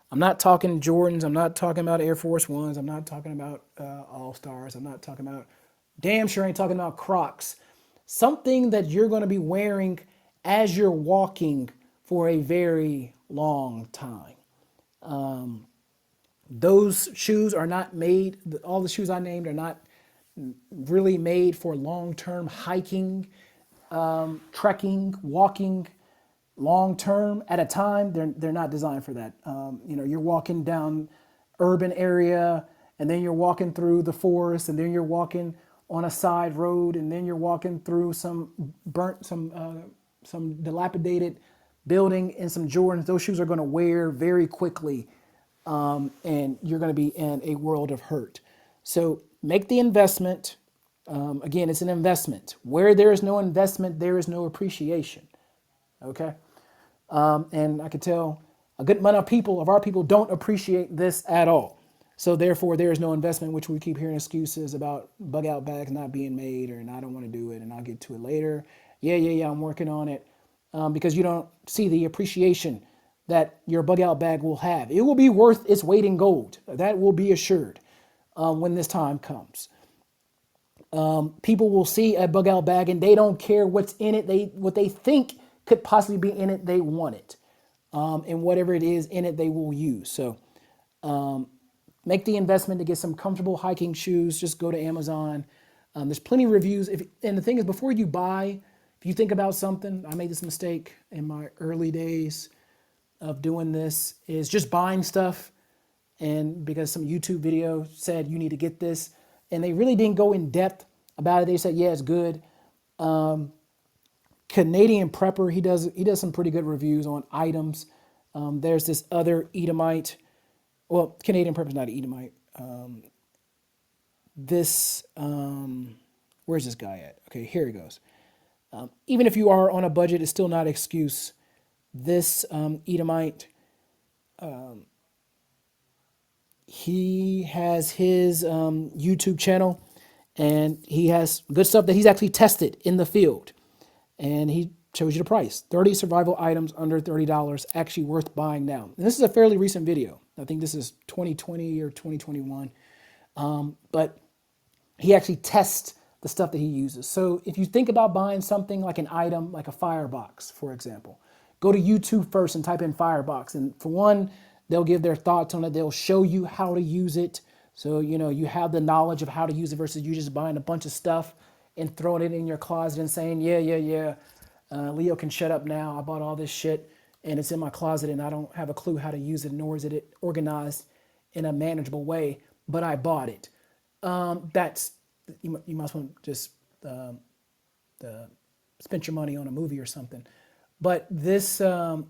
I'm not talking Jordans. I'm not talking about Air Force Ones. I'm not talking about All Stars. I'm not talking about, damn sure ain't talking about Crocs. Something that you're going to be wearing as you're walking for a very long time. Those shoes are not made, all the shoes I named are not really made for long-term hiking, trekking, walking long-term at a time. They're not designed for that. You're walking down urban area, and then you're walking through the forest, and then you're walking on a side road, and then you're walking through some dilapidated building in some Jordans. Those shoes are going to wear very quickly, and you're going to be in a world of hurt. So make the investment. Again, it's an investment. Where there is no investment, there is no appreciation. Okay? And I can tell a good amount of our people don't appreciate this at all. So therefore, there is no investment, which we keep hearing excuses about bug out bags not being made, and I don't want to do it, and I'll get to it later. Yeah, I'm working on it. Because you don't see the appreciation that your bug out bag will have. It will be worth its weight in gold. That will be assured when this time comes. People will see a bug out bag and they don't care what's in it. What they think could possibly be in it, they want it. And whatever it is in it, they will use. So make the investment to get some comfortable hiking shoes. Just go to Amazon. There's plenty of reviews. And the thing is, before you buy, if you think about something, I made this mistake in my early days of doing this, is just buying stuff. And because some YouTube video said you need to get this, and they really didn't go in depth about it. They said, yeah, it's good. Canadian Prepper, he does some pretty good reviews on items. There's this other Edomite. Well, Canadian Prepper's not an Edomite. Where's this guy at? Okay, here he goes. Even if you are on a budget, it's still not an excuse. This Edomite, he has his YouTube channel, and he has good stuff that he's actually tested in the field, and he shows you the price. 30 survival items under $30, actually worth buying now. And this is a fairly recent video. I think this is 2020 or 2021. But he actually tests the stuff that he uses. So if you think about buying something like an item, like a firebox, for example, go to YouTube first and type in firebox. And for one, they'll give their thoughts on it. They'll show you how to use it. So, you have the knowledge of how to use it versus you just buying a bunch of stuff and throwing it in your closet and saying, yeah, Leo can shut up now. I bought all this shit and it's in my closet and I don't have a clue how to use it, nor is it organized in a manageable way, but I bought it. That's, you must want to just spend your money on a movie or something. But this, the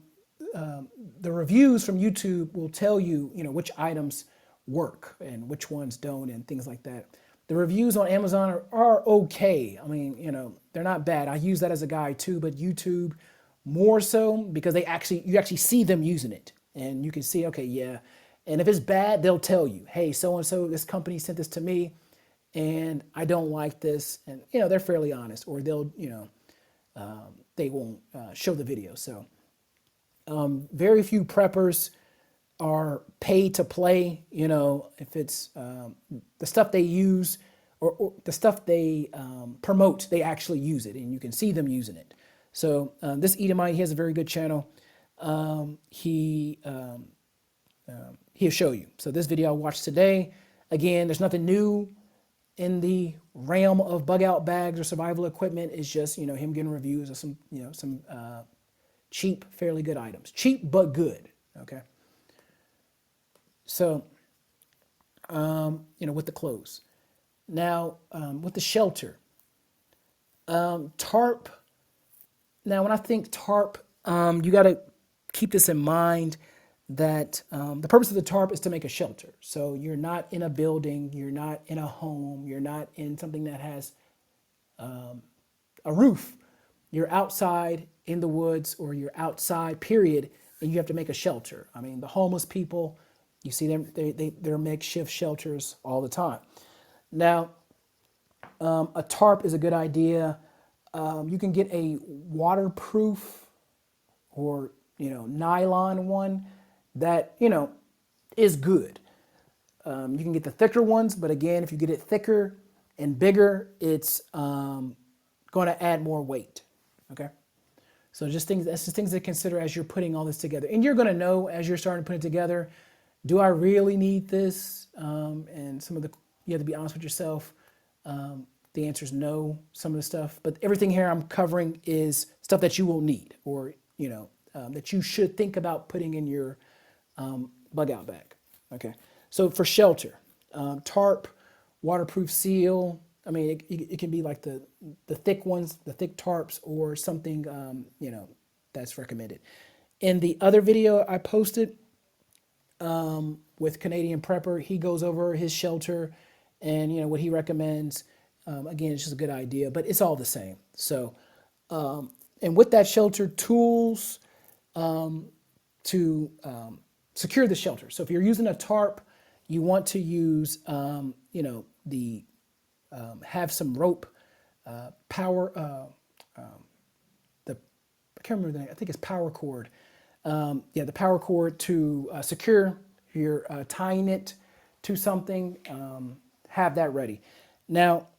reviews from YouTube will tell you, which items work and which ones don't and things like that. The reviews on Amazon are okay. I mean, they're not bad. I use that as a guide too, but YouTube more so because you actually see them using it and you can see, okay, yeah. And if it's bad, they'll tell you, hey, so-and-so, this company sent this to me and I don't like this. And, they're fairly honest, or they'll, they won't show the video. So very few preppers are paid to play. If it's the stuff they use or the stuff they promote, they actually use it and you can see them using it. So this Edomite, he has a very good channel. He'll show you. So this video I watched today, again, there's nothing new in the realm of bug out bags or survival equipment. It's just, him getting reviews of some cheap, fairly good items. Cheap, but good, okay? So, with the clothes. Now, with the shelter, tarp. Now, when I think tarp, you got to keep this in mind that the purpose of the tarp is to make a shelter. So you're not in a building, you're not in a home, you're not in something that has a roof. You're outside in the woods, or you're outside, period, and you have to make a shelter. I mean, the homeless people, you see them, they're makeshift shelters all the time. Now, a tarp is a good idea. You can get a waterproof or, nylon one that, is good. You can get the thicker ones, but again, if you get it thicker and bigger, it's going to add more weight, okay? So that's just things to consider as you're putting all this together. And you're going to know as you're starting to put it together, do I really need this? And you have to be honest with yourself. The answer is no, some of the stuff. But everything here I'm covering is stuff that you will need, or, that you should think about putting in your bug out bag. Okay. So for shelter, tarp, waterproof seal. I mean, it can be like the thick ones, the thick tarps, or something, that's recommended. In the other video I posted with Canadian Prepper, he goes over his shelter and, what he recommends. Again, it's just a good idea, but it's all the same. So, and with that shelter, tools to secure the shelter. So if you're using a tarp, you want to use, have some rope, power, I can't remember the name. I think it's power cord. The power cord to secure. If you're tying it to something, have that ready. Now,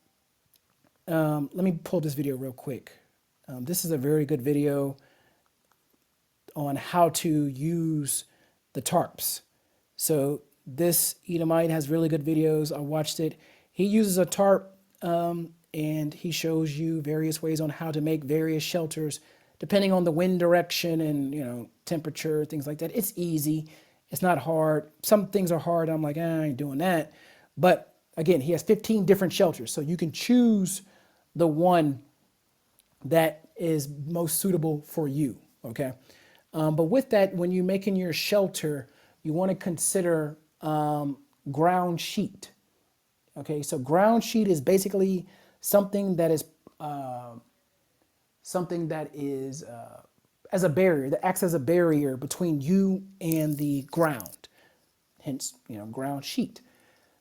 let me pull this video real quick. This is a very good video on how to use the tarps. So this Edomite has really good videos. I watched it. He uses a tarp and he shows you various ways on how to make various shelters depending on the wind direction and, temperature, things like that. It's easy. It's not hard. Some things are hard. I'm like, I ain't doing that. But again, he has 15 different shelters. So you can choose the one that is most suitable for you. Okay. But with that, when you're making your shelter, you want to consider ground sheet. Okay, so ground sheet is basically something that is as a barrier, that acts as a barrier between you and the ground. Hence, ground sheet.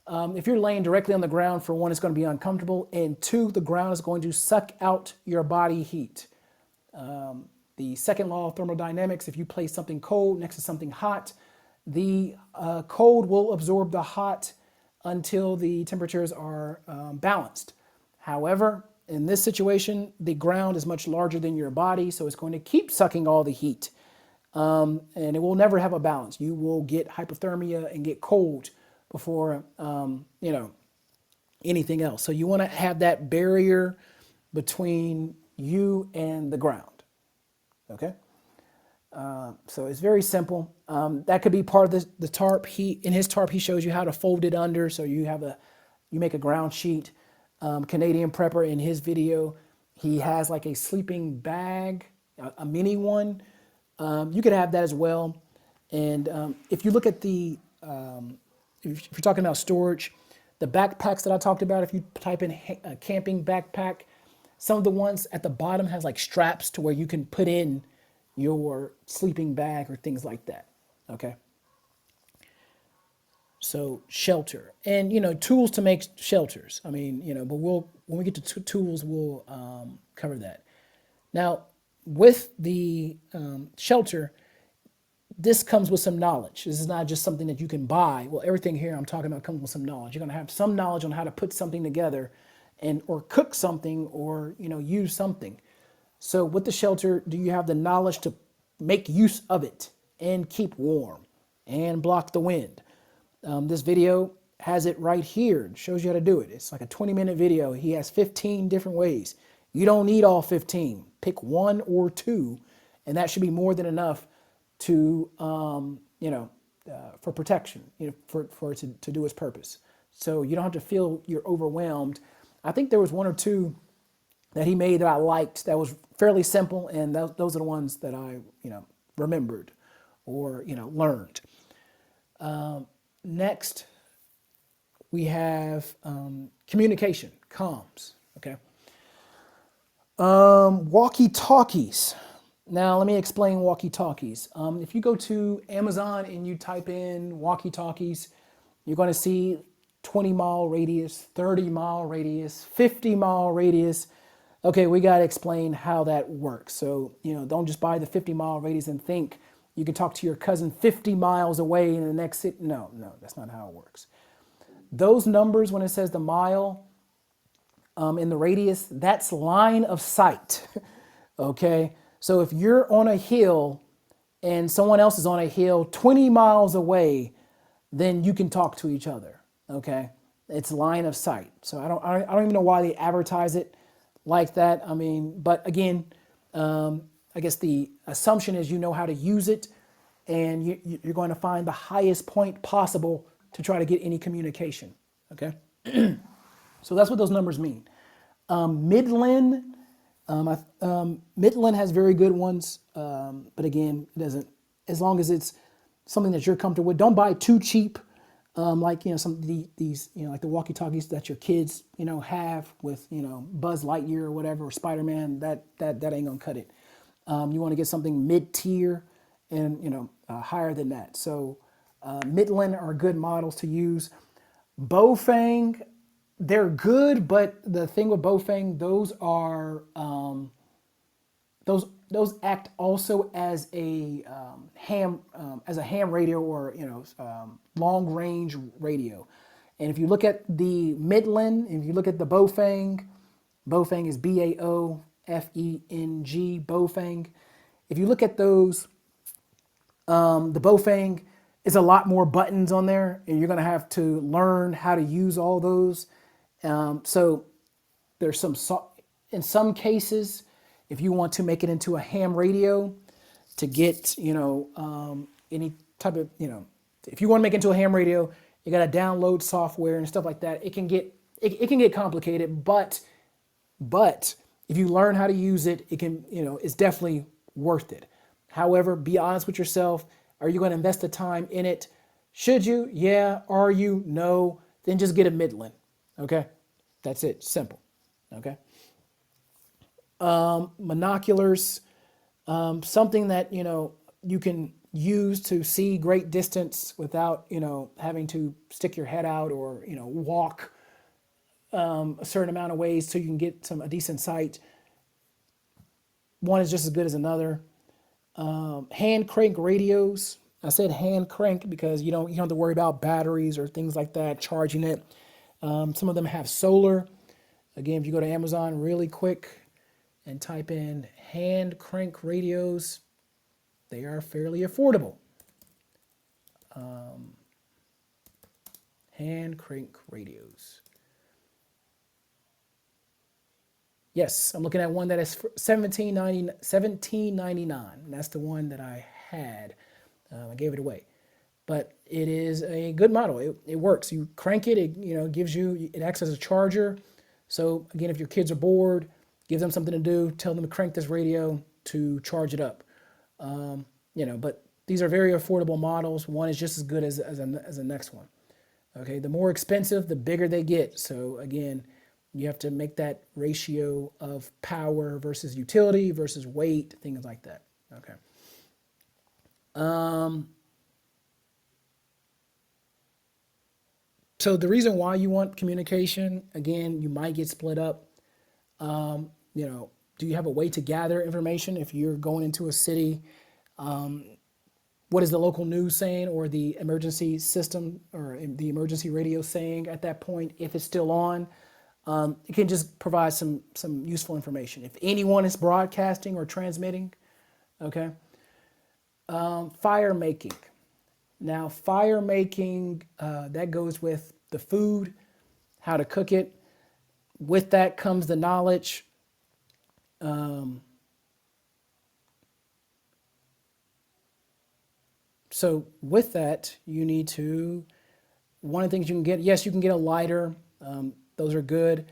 If you're laying directly on the ground, for one, it's going to be uncomfortable, and two, the ground is going to suck out your body heat. The second law of thermodynamics, if you place something cold next to something hot, the cold will absorb the hot until the temperatures are balanced. However, in this situation, the ground is much larger than your body, so it's going to keep sucking all the heat. And it will never have a balance. You will get hypothermia and get cold before, anything else. So you want to have that barrier between you and the ground. Okay? So it's very simple. That could be part of the tarp. In his tarp, he shows you how to fold it under. So you make a ground sheet. Canadian Prepper, in his video, he has like a sleeping bag, a mini one. You could have that as well. And if you look at if you're talking about storage, the backpacks that I talked about, if you type in a camping backpack, some of the ones at the bottom has like straps to where you can put in your sleeping bag or things like that. Okay. So shelter and, tools to make shelters. I mean, but when we get to tools, we'll cover that. Now, with the shelter, this comes with some knowledge. This is not just something that you can buy. Well, everything here I'm talking about comes with some knowledge. You're going to have some knowledge on how to put something together or cook something or, use something. So with the shelter, do you have the knowledge to make use of it and keep warm and block the wind? This video has it right here. It shows you how to do it. It's like a 20-minute video. He has 15 different ways. You don't need all 15. Pick one or two, and that should be more than enough to, for protection, for it to do its purpose. So you don't have to feel you're overwhelmed. I think there was one or two that he made that I liked that was fairly simple, and those are the ones that I, remembered or, learned. Next, we have communication, comms, okay? Walkie-talkies. Now, let me explain walkie-talkies. If you go to Amazon and you type in walkie-talkies, you're going to see 20-mile radius, 30-mile radius, 50-mile radius. Okay, we got to explain how that works. So, don't just buy the 50-mile radius and think you can talk to your cousin 50 miles away in the next city. No, that's not how it works. Those numbers, when it says the mile in the radius, that's line of sight. Okay, so if you're on a hill and someone else is on a hill 20 miles away, then you can talk to each other. Okay, it's line of sight. So I don't even know why they advertise it like that. I mean, but again, I guess the assumption is you know how to use it, and you're going to find the highest point possible to try to get any communication. Okay, so that's what those numbers mean. Midland, Midland has very good ones, but again, it doesn't. As long as it's something that you're comfortable with, don't buy too cheap. Like some of these like the walkie-talkies that your kids have with Buzz Lightyear or whatever, or Spider-Man. That ain't gonna cut it. You want to get something mid-tier and higher than that. So Midland are good models to use. Baofeng, they're good, but the thing with Baofeng, those are those act also as a ham radio or long range radio. And if you look at the Midland, if you look at the Baofeng is Baofeng, Baofeng. If you look at those, the Baofeng is a lot more buttons on there, and you're going to have to learn how to use all those. So there's in some cases, if you want to make it into a ham radio to get, any type of, if you want to make it into a ham radio, you got to download software and stuff like that. It can get complicated, but If you learn how to use it, it can, it's definitely worth it. However, be honest with yourself. Are you going to invest the time in it? Should you? Yeah. Are you? No. Then just get a Midland. Okay. That's it. Simple. Okay. Monoculars, something that, you can use to see great distance without, having to stick your head out or, walk a certain amount of ways so you can get a decent sight. One is just as good as another. Hand crank radios. I said hand crank because you don't have to worry about batteries or things like that, charging it. Some of them have solar. Again, if you go to Amazon really quick and type in hand crank radios, they are fairly affordable. Hand crank radios. Yes, I'm looking at one that is $17.99. That's the one that I had. I gave it away, but it is a good model. It works. You crank it. It gives you. It acts as a charger. So again, if your kids are bored, give them something to do. Tell them to crank this radio to charge it up. But these are very affordable models. One is just as good as the next one. Okay, the more expensive, the bigger they get. So again, you have to make that ratio of power versus utility versus weight, things like that. Okay. So the reason why you want communication, again, you might get split up. Do you have a way to gather information if you're going into a city? What is the local news saying or the emergency system or the emergency radio saying at that point, if it's still on? It can just provide some useful information. If anyone is broadcasting or transmitting, okay. Fire making. Now, fire making, that goes with the food, how to cook it. With that comes the knowledge. So with that, you need to, one of the things you can get, yes, you can get a lighter. Those are good.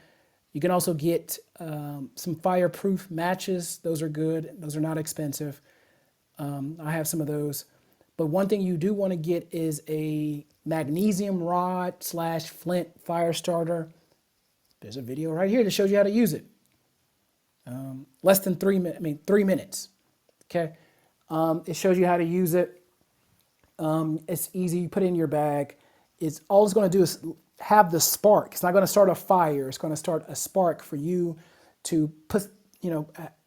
You can also get some fireproof matches. Those are good. Those are not expensive. I have some of those. But one thing you do want to get is a magnesium rod / flint fire starter. There's a video right here that shows you how to use it. Less than 3 minutes, 3 minutes. Okay. It shows you how to use it. It's easy. You put it in your bag. All it's going to do is have the spark. It's not going to start a fire. It's going to start a spark for you to put,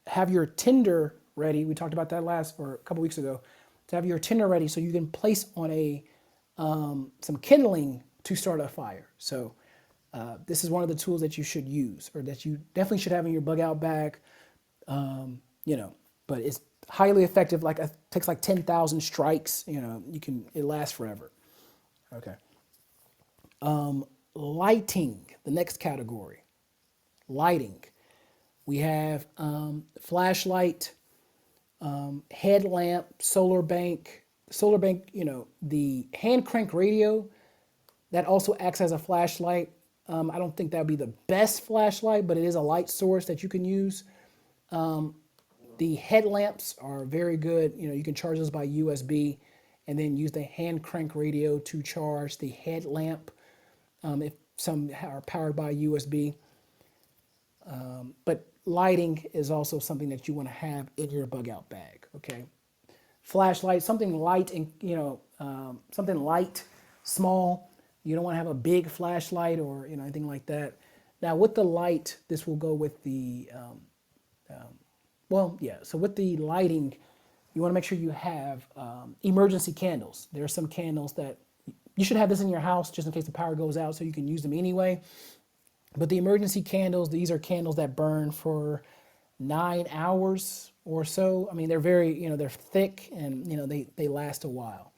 have your tinder ready. We talked about that a couple weeks ago. To have your tinder ready so you can place on some kindling to start a fire. So this is one of the tools that you should use, or that you definitely should have in your bug out bag. But it's highly effective. It takes like 10,000 strikes. It lasts forever. Okay. Lighting, the next category. Lighting. We have flashlight, headlamp, solar bank. Solar bank, the hand crank radio, that also acts as a flashlight. I don't think that would be the best flashlight, but it is a light source that you can use. The headlamps are very good. You can charge those by USB and then use the hand crank radio to charge the headlamp. If some are powered by USB. But lighting is also something that you want to have in your bug out bag. Okay. Flashlight, something light and, something light, small. You don't want to have a big flashlight or, anything like that. Now with the light, this will go with the, so with the lighting, you want to make sure you have emergency candles. There are some candles that you should have this in your house just in case the power goes out so you can use them anyway. But the emergency candles, these are candles that burn for 9 hours or so. I mean, they're very, they're thick and, they last a while.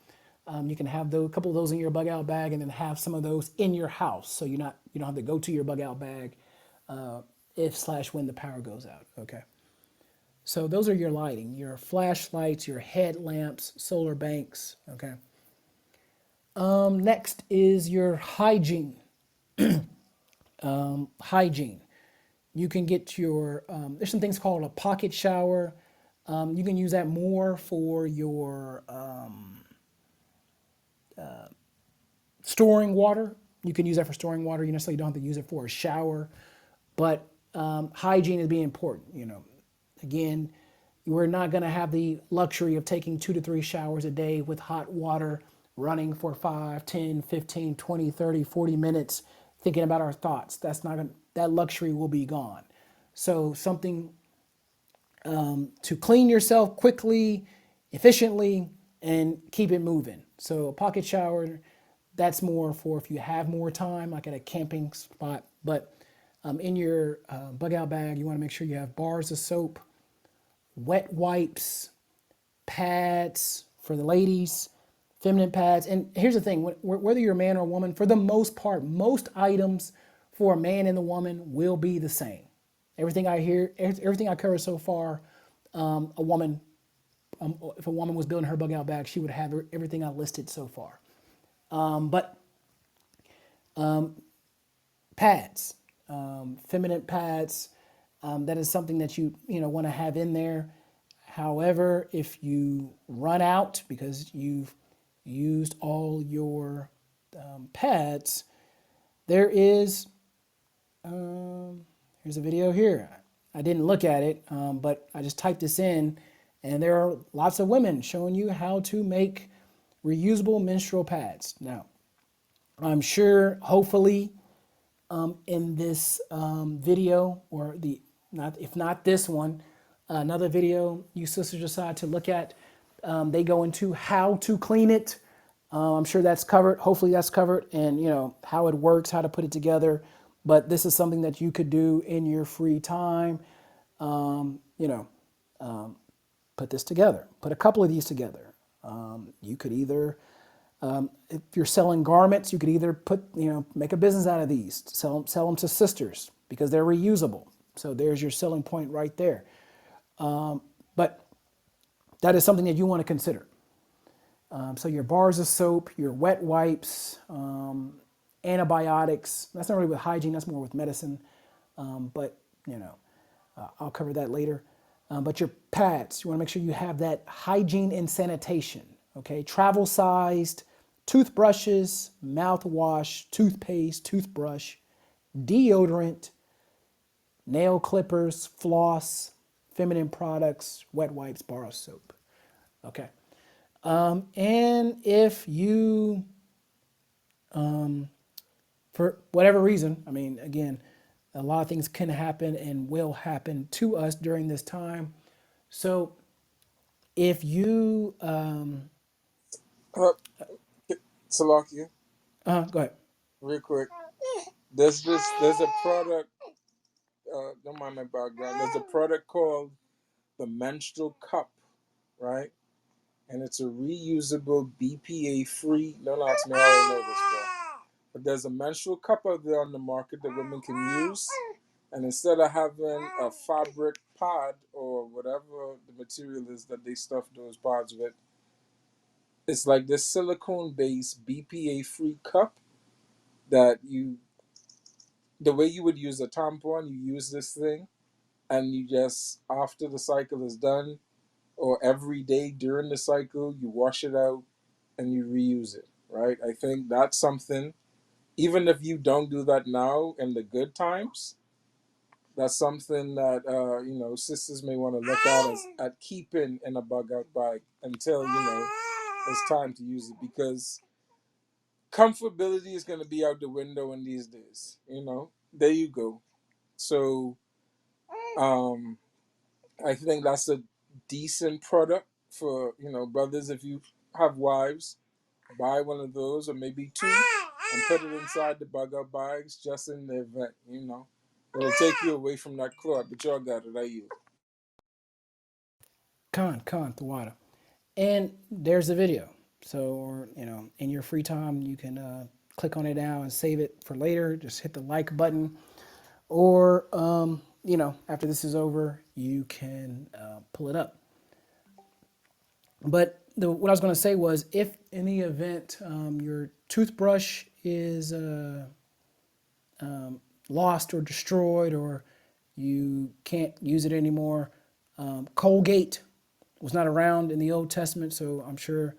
You can have a couple of those in your bug out bag and then have some of those in your house. So you don't have to go to your bug out bag when the power goes out. Okay. So those are your lighting, your flashlights, your headlamps, solar banks. Okay. Next is your hygiene. Hygiene. You can get your, there's some things called a pocket shower. You can use that more for your storing water. You can use that for storing water. You necessarily don't have to use it for a shower, but hygiene is being important. Again, we're not going to have the luxury of taking 2 to 3 showers a day with hot water running for 5, 10, 15, 20, 30, 40 minutes thinking about our thoughts. That's not gonna, that luxury will be gone. So something to clean yourself quickly, efficiently, and keep it moving. So a pocket shower, that's more for if you have more time, like at a camping spot. But in your bug out bag, you want to make sure you have bars of soap, wet wipes, pads for the ladies, feminine pads. And here's the thing, whether you're a man or a woman, for the most part, most items for a man and a woman will be the same. Everything I hear, everything I covered so far, a woman, if a woman was building her bug out bag, she would have everything I listed so far. But pads, feminine pads, that is something that you want to have in there. However, if you run out because you've used all your pads, there is here's a video here. I didn't look at it, but I just typed this in, and there are lots of women showing you how to make reusable menstrual pads. Now, I'm sure, hopefully, in this video, or if not this one, another video you sisters decide to look at, they go into how to clean it. I'm sure that's covered. Hopefully that's covered, and how it works, how to put it together. But this is something that you could do in your free time. Put this together. Put a couple of these together. You could either, if you're selling garments, you could either make a business out of these. Sell them to sisters because they're reusable. So there's your selling point right there. But that is something that you want to consider. So your bars of soap, your wet wipes, antibiotics. That's not really with hygiene, that's more with medicine. But I'll cover that later. But your pads, you want to make sure you have that hygiene and sanitation. Okay, travel sized toothbrushes, mouthwash, toothpaste, toothbrush, deodorant, nail clippers, floss, feminine products, wet wipes, bar of soap. Okay. And if you, for whatever reason, again, a lot of things can happen and will happen to us during this time. So if you, Uh, Salakia, go ahead. real quick. There's a product. Don't mind my background. There's a product called the menstrual cup, right? And it's a reusable, BPA-free. Don't ask me how I know this, bro. But there's a menstrual cup out there on the market that women can use, and instead of having a fabric pad or whatever the material is that they stuff those pads with, it's like this silicone-based, BPA-free cup that the way you would use a tampon, you use this thing, and you just, after the cycle is done, or every day during the cycle, you wash it out and you reuse it, right? I think that's something, even if you don't do that now in the good times, that's something that, sisters may want to look at keeping in a bug out bag until, it's time to use it, because comfortability is going to be out the window in these days, There you go. So, I think that's a decent product for brothers. If you have wives, buy one of those or maybe two, and put it inside the bug out bags just in the event. It'll take you away from that cloth. But y'all got it. I you. The water. And there's the video. So, or, in your free time, you can click on it now and save it for later. Just hit the like button. Or, after this is over, you can pull it up. But what I was going to say was, if in the event your toothbrush is lost or destroyed, or You can't use it anymore. Colgate was not around in the Old Testament, so I'm sure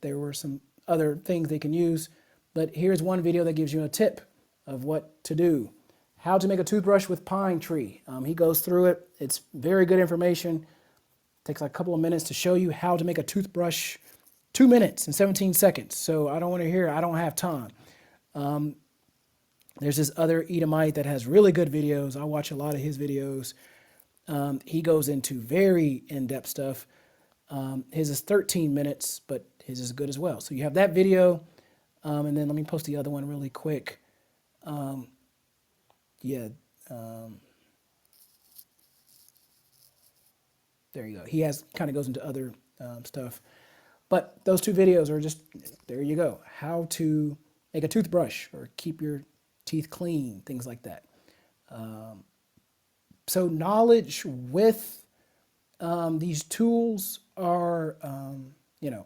there were some other things they can use. But here's one video that gives you a tip of what to do. How to make a toothbrush with pine tree. He goes through it. It's very good information. Takes like a couple of minutes to show you how to make a toothbrush. 2 minutes and 17 seconds. So I don't want to hear, I don't have time. There's this other Edomite that has really good videos. I watch a lot of his videos. He goes into very in-depth stuff. His is 13 minutes, but his is good as well. So you have that video. And then let me post the other one really quick. There you go. He has kind of goes into other stuff. But those two videos are just, there you go. How to make a toothbrush or keep your teeth clean, things like that. So knowledge with these tools are, you're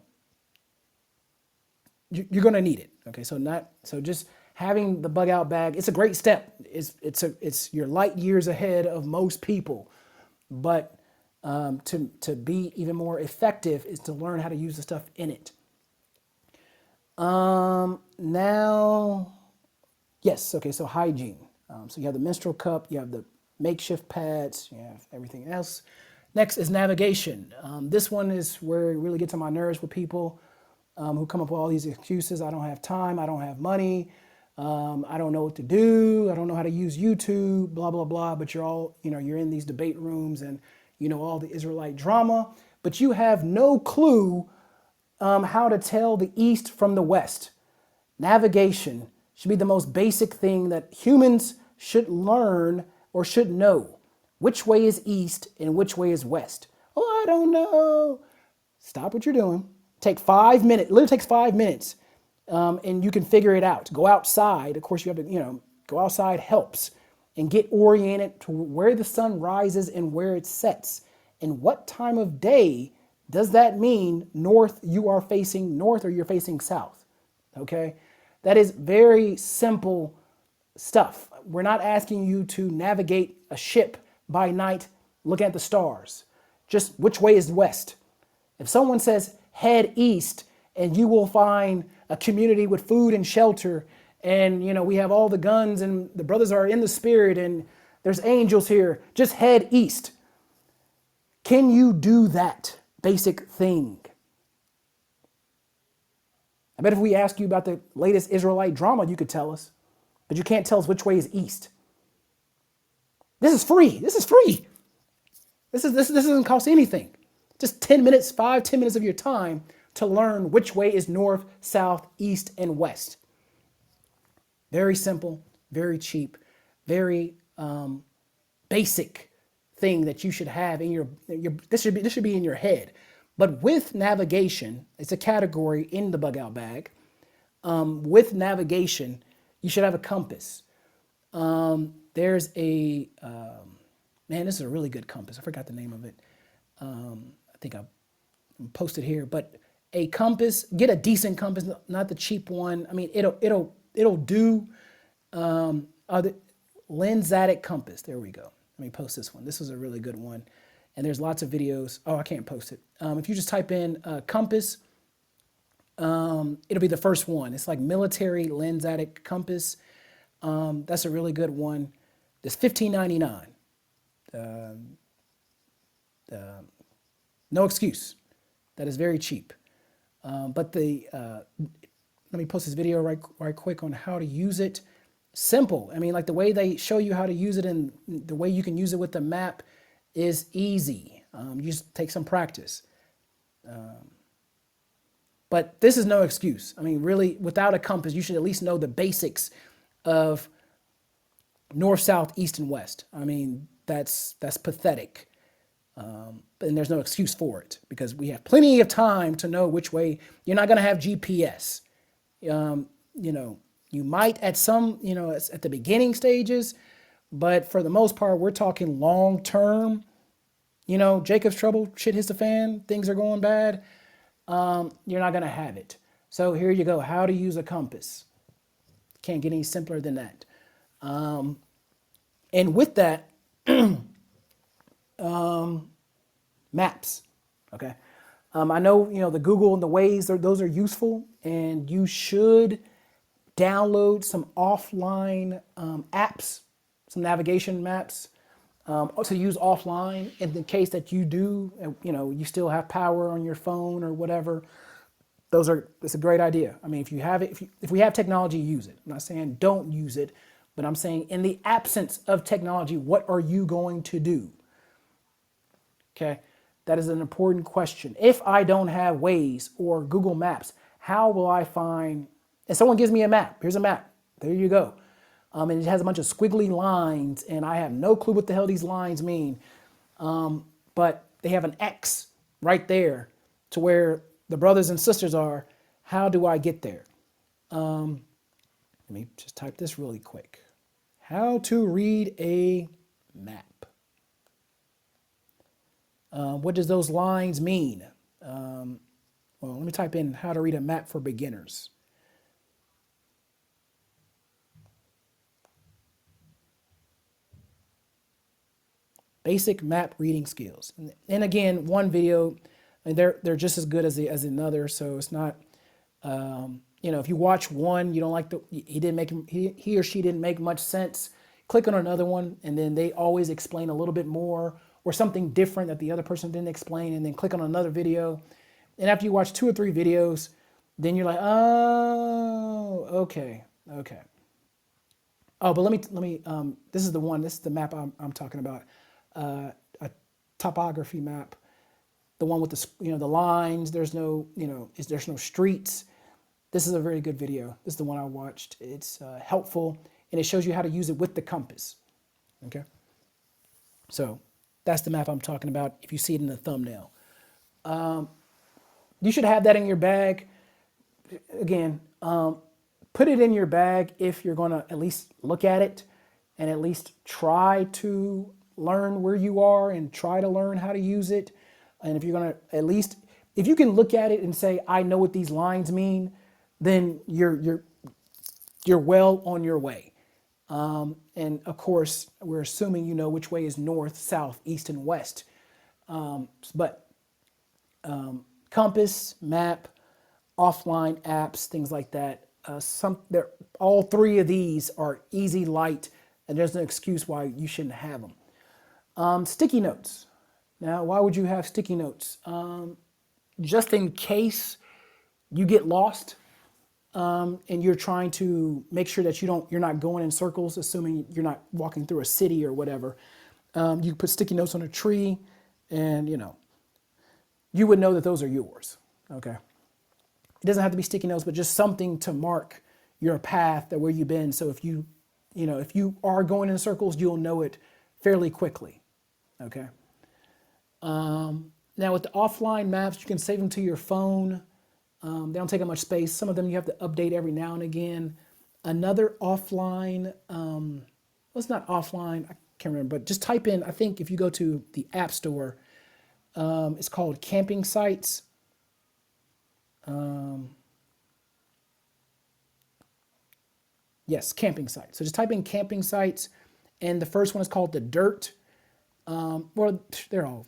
going to need it. Okay, so just having the bug out bag, it's a great step. It's your light years ahead of most people, but to be even more effective is to learn how to use the stuff in it. Now, yes, okay, so hygiene. So you have the menstrual cup, you have the makeshift pads, you have everything else. Next is navigation. This one is where it really gets on my nerves with people who come up with all these excuses. I don't have time, I don't have money, I don't know what to do, I don't know how to use YouTube, blah, blah, blah. But you're all, you're in these debate rooms and you know all the Israelite drama, but you have no clue how to tell the East from the West. Navigation should be the most basic thing that humans should learn or should know. Which way is East and which way is West? Oh, I don't know. Stop what you're doing. Take 5 minutes. It literally takes 5 minutes, and you can figure it out. Go outside. Of course, you have to, go outside helps. And get oriented to where the sun rises and where it sets. And what time of day does that mean north, you are facing north or you're facing south? Okay? That is very simple stuff. We're not asking you to navigate a ship by night looking at the stars. Just which way is west? If someone says head east and you will find a community with food and shelter, and we have all the guns and the brothers are in the spirit and there's angels here, just head east. Can you do that basic thing? I bet if we ask you about the latest Israelite drama, you could tell us, but you can't tell us which way is east. This is free. This is free. This doesn't cost anything. Just 10 minutes, 5-10 minutes of your time to learn which way is north, south, east, and west. Very simple, very cheap, very basic thing that you should have in your this should be in your head. But with navigation, it's a category in the bug out bag. With navigation, you should have a compass. There's a this is a really good compass. I forgot the name of it. I think I posted here, but a compass. Get a decent compass, not the cheap one. I mean, it'll do. The Lensatic compass. There we go. Let me post this one. This is a really good one, and there's lots of videos. Oh, I can't post it. If you just type in compass, it'll be the first one. It's like military Lensatic compass. That's a really good one. It's $15.99. No excuse. That is very cheap. But let me post this video right quick on how to use it. Simple. I mean, like the way they show you how to use it and the way you can use it with the map is easy. You just take some practice. But this is no excuse. I mean, really, without a compass, you should at least know the basics of north, south, east, and west. I mean, that's pathetic. And there's no excuse for it because we have plenty of time to know which way. You're not going to have GPS. You might at some, at the beginning stages, but for the most part, we're talking long term. Jacob's trouble, shit hits the fan, things are going bad. You're not going to have it. So here you go. How to use a compass. Can't get any simpler than that. And with that, Maps. Okay. I know, the Google and the Waze, those are useful, and you should download some offline apps, some navigation maps to use offline in the case that you do, you still have power on your phone or whatever. It's a great idea. I mean, if you have it, if we have technology, use it. I'm not saying don't use it, but I'm saying in the absence of technology, what are you going to do? Okay, that is an important question. If I don't have Waze or Google Maps, how will I find? And someone gives me a map. Here's a map. There you go. And it has a bunch of squiggly lines, and I have no clue what the hell these lines mean. But they have an X right there to where the brothers and sisters are. How do I get there? Let me just type this really quick. How to read a map. What does those lines mean? Well, let me type in how to read a map for beginners. Basic map reading skills. And again, one video, and they're just as good as another. So it's not, if you watch one, you don't like he or she didn't make much sense. Click on another one, and then they always explain a little bit more or something different that the other person didn't explain, and then click on another video. And after you watch 2 or 3 videos, then you're like, oh, okay. Oh, but let me. This is the one. This is the map I'm talking about. A topography map, the one with the lines. There's no there's no streets. This is a very good video. This is the one I watched. It's helpful, and it shows you how to use it with the compass. Okay. So that's the map I'm talking about. If you see it in the thumbnail, you should have that in your bag. Again, put it in your bag if you're going to at least look at it and at least try to learn where you are and try to learn how to use it. And if you're going to at least, if you can look at it and say, I know what these lines mean, then you're well on your way. And of course, we're assuming you know which way is north, south, east, and west. But compass, map, offline apps, things like that. All 3 of these are easy, light, and there's no excuse why you shouldn't have them. Sticky notes. Now, why would you have sticky notes? Just in case you get lost and you're trying to make sure that you're not going in circles, assuming you're not walking through a city or whatever. You put sticky notes on a tree, and you would know that those are yours. Okay. It doesn't have to be sticky notes, but just something to mark your path that where you've been. So if you are going in circles, you'll know it fairly quickly. Okay. Now with the offline maps, you can save them to your phone. They don't take up much space. Some of them you have to update every now and again. Another offline, well, it's not offline, I can't remember, but just type in, I think if you go to the App Store, it's called Camping Sites. Yes, camping sites. So just type in camping sites, and the first one is called The Dirt. Well, they all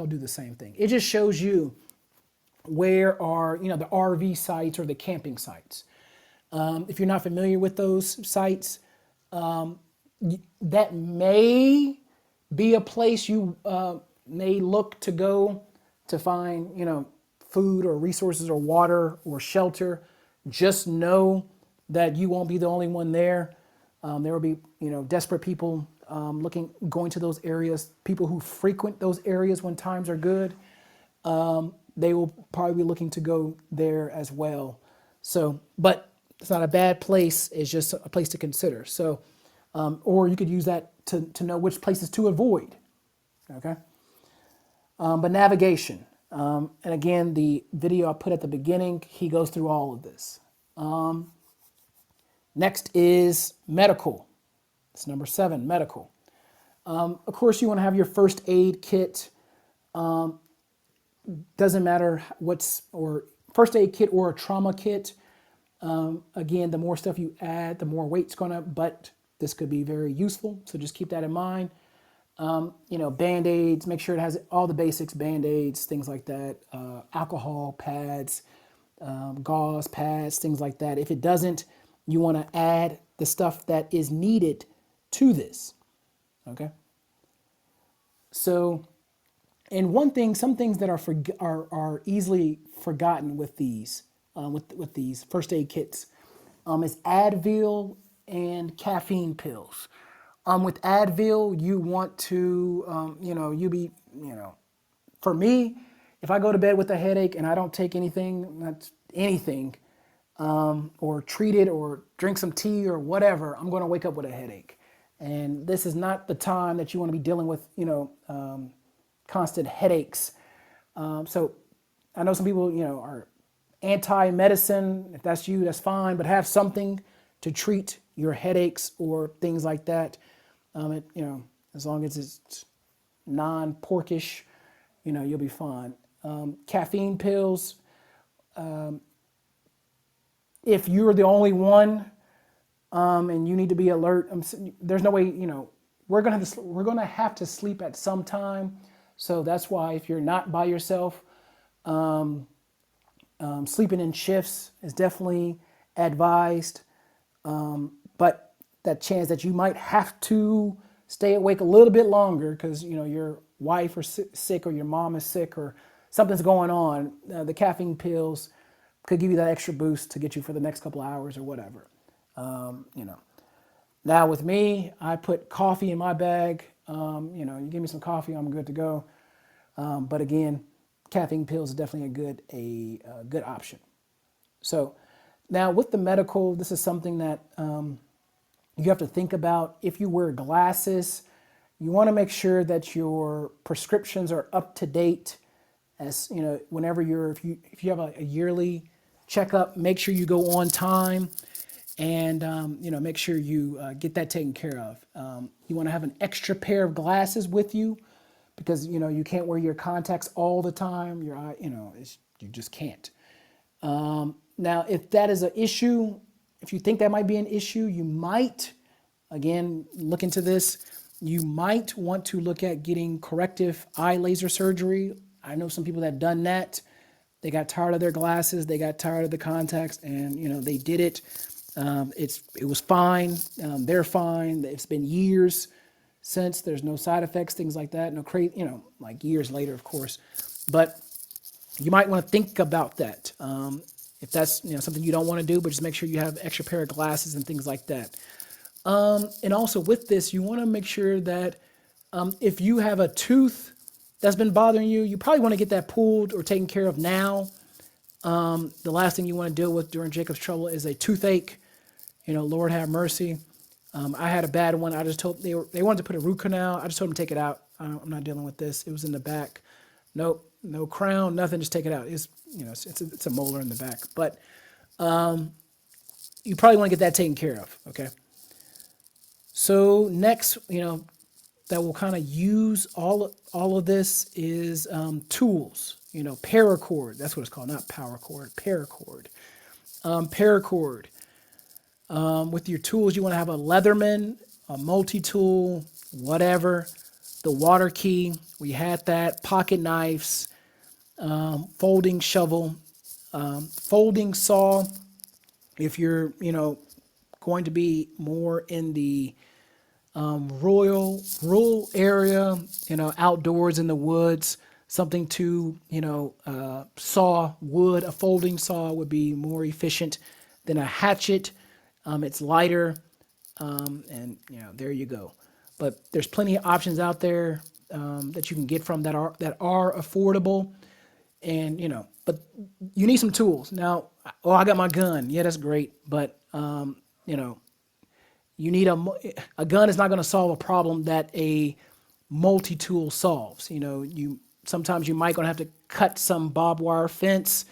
do the same thing. It just shows you where are the RV sites or the camping sites. If you're not familiar with those sites, that may be a place you may look to go to find food or resources or water or shelter. Just know that you won't be the only one there. There will be desperate people going to those areas. People who frequent those areas when times are good. They will probably be looking to go there as well. So, but it's not a bad place. It's just a place to consider. So, or you could use that to know which places to avoid. Okay. But navigation. And again, the video I put at the beginning, he goes through all of this. Next is medical. It's number 7, medical. Of course, you want to have your first aid kit. Doesn't matter or first aid kit or a trauma kit. Again, the more stuff you add, the more weight's but this could be very useful. So just keep that in mind. Band-aids, make sure it has all the basics, band-aids, things like that, alcohol pads, gauze pads, things like that. If it doesn't, you want to add the stuff that is needed to this. Okay. So, and one thing, some things that are easily forgotten with these with these first aid kits is Advil and caffeine pills. With Advil, you want to for me, if I go to bed with a headache and I don't take anything, or treat it or drink some tea or whatever, I'm going to wake up with a headache. And this is not the time that you want to be dealing with, constant headaches. So I know some people, are anti-medicine. If that's you, that's fine, but have something to treat your headaches or things like that. As long as it's non-porkish, you'll be fine. Caffeine pills, if you're the only one, and you need to be alert, there's no way, we're gonna have to sleep at some time. So that's why if you're not by yourself, sleeping in shifts is definitely advised. But that chance that you might have to stay awake a little bit longer because your wife is sick or your mom is sick or something's going on, the caffeine pills could give you that extra boost to get you for the next couple of hours or whatever. Now with me, I put coffee in my bag. You give me some coffee, I'm good to go. But again, caffeine pills is definitely a good option. So now with the medical, this is something that you have to think about. If you wear glasses, you want to make sure that your prescriptions are up to date. As whenever if you have a yearly checkup, make sure you go on time, and make sure you get that taken care of. You want to have an extra pair of glasses with you because you can't wear your contacts all the time. Your eye, you just can't. Now, if that is an issue, if you think that might be an issue, you might, again, look into this. You might want to look at getting corrective eye laser surgery. I know some people that have done that. They got tired of their glasses. They got tired of the contacts, and they did it. It was fine. They're fine. It's been years since. There's no side effects, things like that. No crazy, like years later, of course. But you might want to think about that. If that's something you don't want to do, but just make sure you have extra pair of glasses and things like that. And also with this, you want to make sure that if you have a tooth that's been bothering you, you probably want to get that pulled or taken care of now. The last thing you want to deal with during Jacob's trouble is a toothache. Lord have mercy. I had a bad one. I just told they wanted to put a root canal. I just told them to take it out. I'm not dealing with this. It was in the back. Nope, no crown, nothing. Just take it out. It's a molar in the back. But you probably want to get that taken care of. Okay. So next, that will kind of use all of this is tools. Paracord. That's what it's called, not power cord. Paracord. Paracord. With your tools, you want to have a Leatherman, a multi-tool, whatever. The water key, we had that. Pocket knives, folding shovel, folding saw. If you're, going to be more in the rural area, outdoors in the woods, something to, saw wood. A folding saw would be more efficient than a hatchet. It's lighter, and there you go. But there's plenty of options out there that you can get from that are affordable, and but you need some tools. Now, I got my gun. Yeah, that's great, but you need a gun is not going to solve a problem that a multi-tool solves. Sometimes you might going to have to cut some barbed wire fence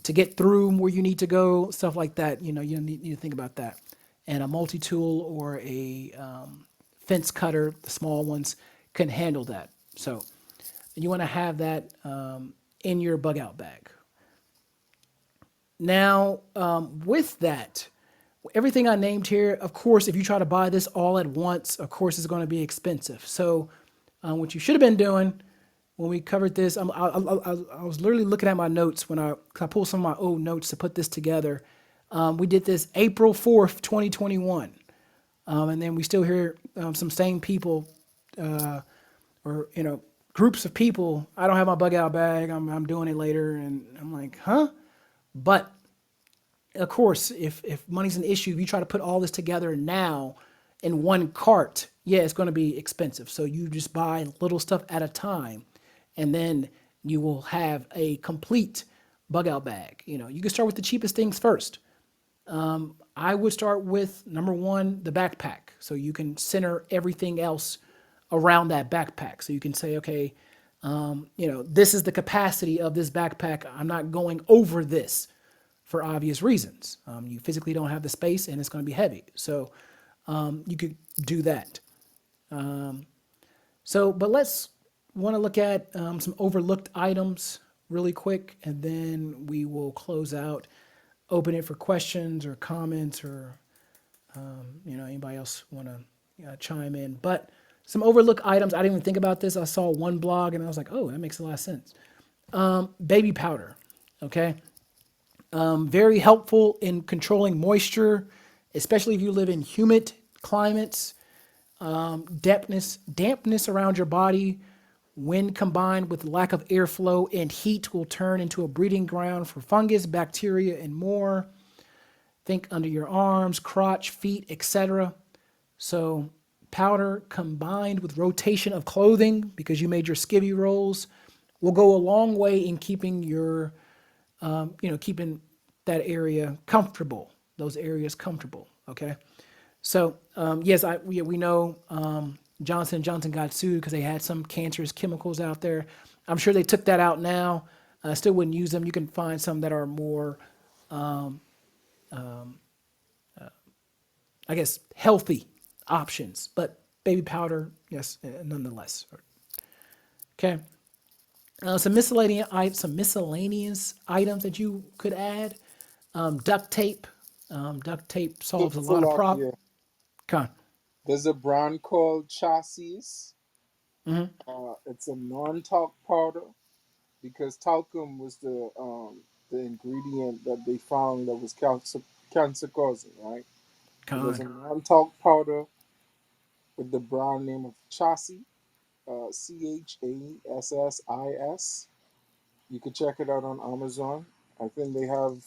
to get through where you need to go, stuff like that. You need to think about that. And a multi-tool or a fence cutter, the small ones, can handle that. So you want to have that in your bug out bag. Now, with that, Everything I named here, of course, if you try to buy this all at once, of course, it's going to be expensive. So, what you should have been doing when we covered this, I was literally looking at my notes when I pulled some of my old notes to put this together. We did this April 4th, 2021. And then we still hear some same people or, groups of people. I don't have my bug out bag. I'm doing it later. And I'm like, huh? But of course, if money's an issue, if you try to put all this together now in one cart, yeah, it's going to be expensive. So you just buy little stuff at a time, and then you will have a complete bug out bag. You can start with the cheapest things first. I would start with number one, the backpack. So you can center everything else around that backpack. So you can say, okay, this is the capacity of this backpack. I'm not going over this for obvious reasons. You physically don't have the space and it's going to be heavy. So you could do that. But let's want to look at some overlooked items really quick, and then we will close out, open it for questions or comments or, anybody else want to chime in. But some overlooked items, I didn't even think about this. I saw one blog and I was like, oh, that makes a lot of sense. Baby powder, okay? Very helpful in controlling moisture, especially if you live in humid climates. Dampness around your body, when combined with lack of airflow and heat, will turn into a breeding ground for fungus, bacteria, and more. Think under your arms, crotch, feet, etc. So powder combined with rotation of clothing, because you made your skivvy rolls, will go a long way in keeping your keeping that area comfortable, those areas comfortable, okay? So, yes, we know Johnson & Johnson got sued because they had some cancerous chemicals out there. I'm sure they took that out now. I still wouldn't use them. You can find some that are more, I guess, healthy options. But baby powder, yes, nonetheless. Okay. Some miscellaneous items that you could add. Duct tape. Duct tape solves a lot of problems. Yeah. Come on. There's a brand called Chassis. It's a non-talc powder, because talcum was the ingredient that they found that was cancer causing, right? Come There's a on. non-talc powder with the brand name of Chassis, CHASSIS. You can check it out on Amazon. I think they have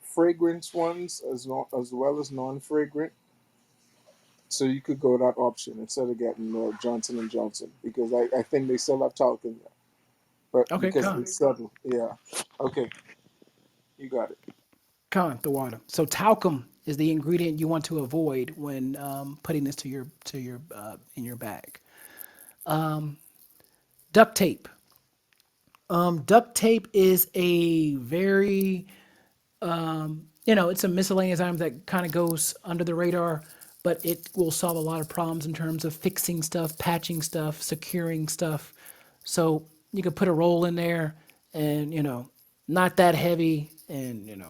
fragrance ones as well as non-fragrant. So you could go that option instead of getting Johnson and Johnson, because I think they still have talc in there, but Okay, because come on. it's subtle, yeah. Okay, you got it. Come on, the water. So talcum is the ingredient you want to avoid when putting this to your in your bag. Duct tape. Duct tape is a very it's a miscellaneous item that kind of goes under the radar, but it will solve a lot of problems in terms of fixing stuff, patching stuff, securing stuff. So you could put a roll in there and, not that heavy, and,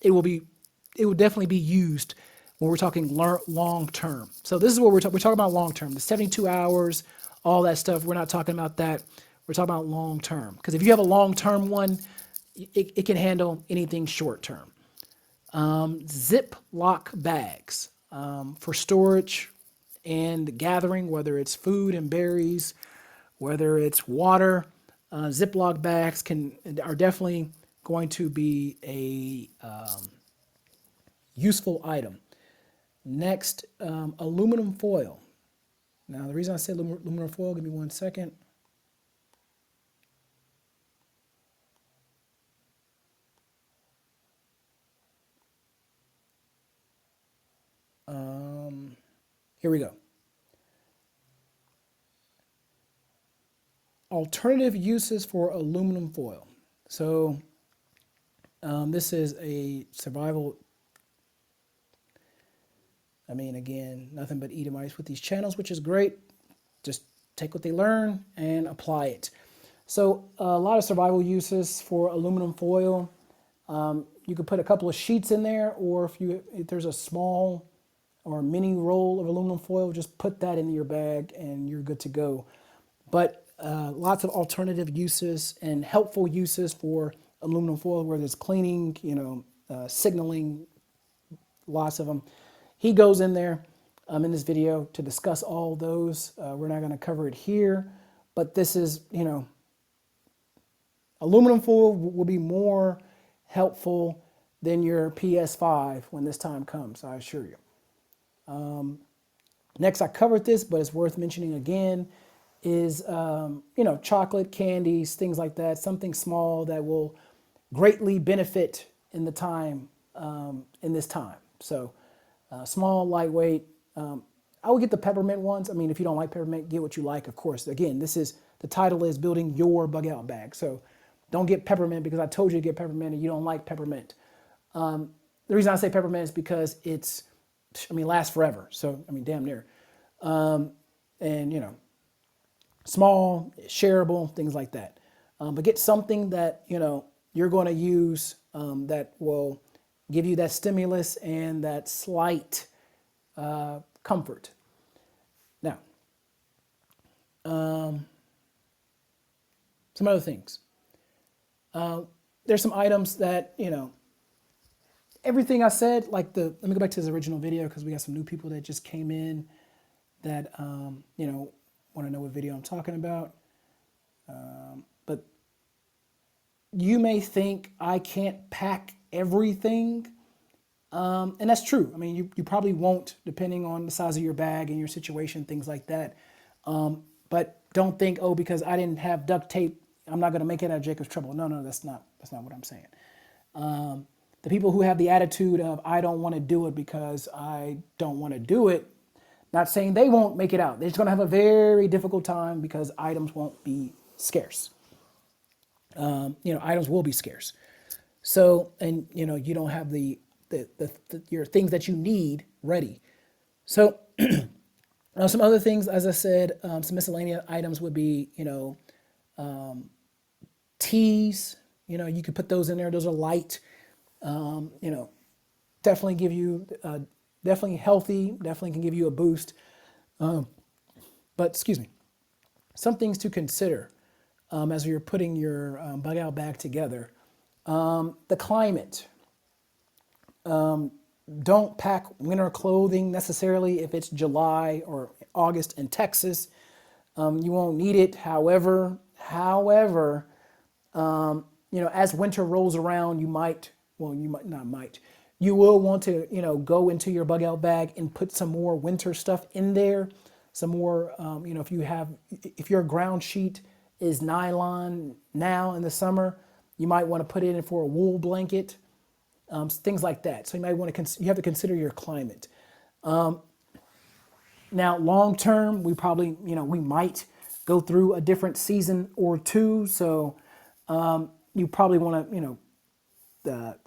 it will definitely be used when we're talking long term. So this is what we're talking about long term, the 72 hours, all that stuff. We're not talking about that. We're talking about long term. Because if you have a long term one, it can handle anything short term. Ziploc bags for storage and gathering, whether it's food and berries, whether it's water. Ziploc bags are definitely going to be a useful item. Next, aluminum foil. Now, the reason I say aluminum foil, give me 1 second. Here we go. Alternative uses for aluminum foil. So this is a survival. I mean, again, nothing but Edomites with these channels, which is great. Just take what they learn and apply it. So a lot of survival uses for aluminum foil. You You could put a couple of sheets in there, or if there's a small or mini roll of aluminum foil, just put that in your bag and you're good to go. But lots of alternative uses and helpful uses for aluminum foil, whether it's cleaning, signaling, lots of them. He goes in there in this video to discuss all those. We're not going to cover it here, but this is, aluminum foil will be more helpful than your PS5 when this time comes, I assure you. Next, I covered this, but it's worth mentioning again, is chocolate, candies, things like that, something small that will greatly benefit in the time, in this time. So small, lightweight. I would get the peppermint ones. I mean, if you don't like peppermint, get what you like, of course. Again, the title is building your bug out bag. So don't get peppermint because I told you to get peppermint and you don't like peppermint. The reason I say peppermint is because lasts forever. So, damn near. And, small, shareable, things like that. But get something that, you're going to use that will give you that stimulus and that slight comfort. Now, some other things. There's some items that, everything I said, let me go back to this original video because we got some new people that just came in that, want to know what video I'm talking about. But you may think I can't pack everything. And that's true. You probably won't, depending on the size of your bag and your situation, things like that. But don't think, because I didn't have duct tape, I'm not going to make it out of Jacob's trouble. No, that's not what I'm saying. The people who have the attitude of, I don't want to do it because I don't want to do it, not saying they won't make it out. They're just going to have a very difficult time because items won't be scarce. Items will be scarce. So, and you don't have your things that you need ready. So, some other things, as I said, some miscellaneous items would be, teas. You could put those in there. Those are light. Definitely give you, definitely healthy. Definitely can give you a boost. But excuse me, some things to consider as you're putting your bug out bag together. The climate. Don't pack winter clothing necessarily if it's July or August in Texas. You won't need it. However, as winter rolls around, you will want to, go into your bug out bag and put some more winter stuff in there. Some more, if your ground sheet is nylon now in the summer, you might want to put it in for a wool blanket. Things like that. So you might want to, you have to consider your climate. Now, long term, we probably, we might go through a different season or two. So you probably want to,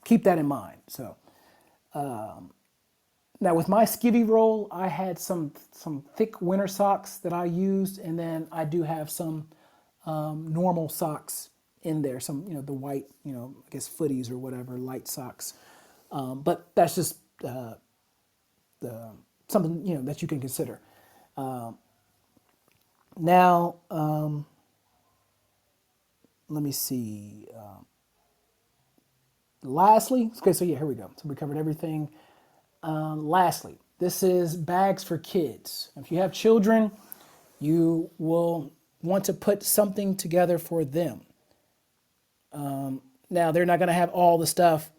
keep that in mind. So now with my skivvy roll, I had some thick winter socks that I used, and then I do have some normal socks in there, some, the white, I guess footies or whatever, light socks. But that's just something, that you can consider. Now, let me see. Lastly, okay, so yeah, here we go. So we covered everything. Lastly, this is bags for kids. If you have children, you will want to put something together for them. Now, they're not going to have all the stuff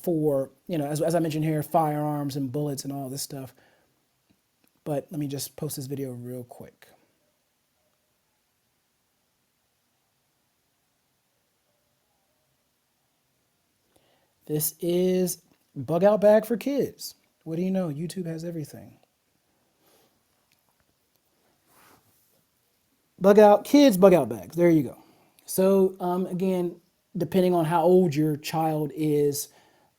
for, as I mentioned here, firearms and bullets and all this stuff. But let me just post this video real quick. This is bug out bag for kids. What do you know? YouTube has everything. Kids bug out bags. There you go. So again, depending on how old your child is,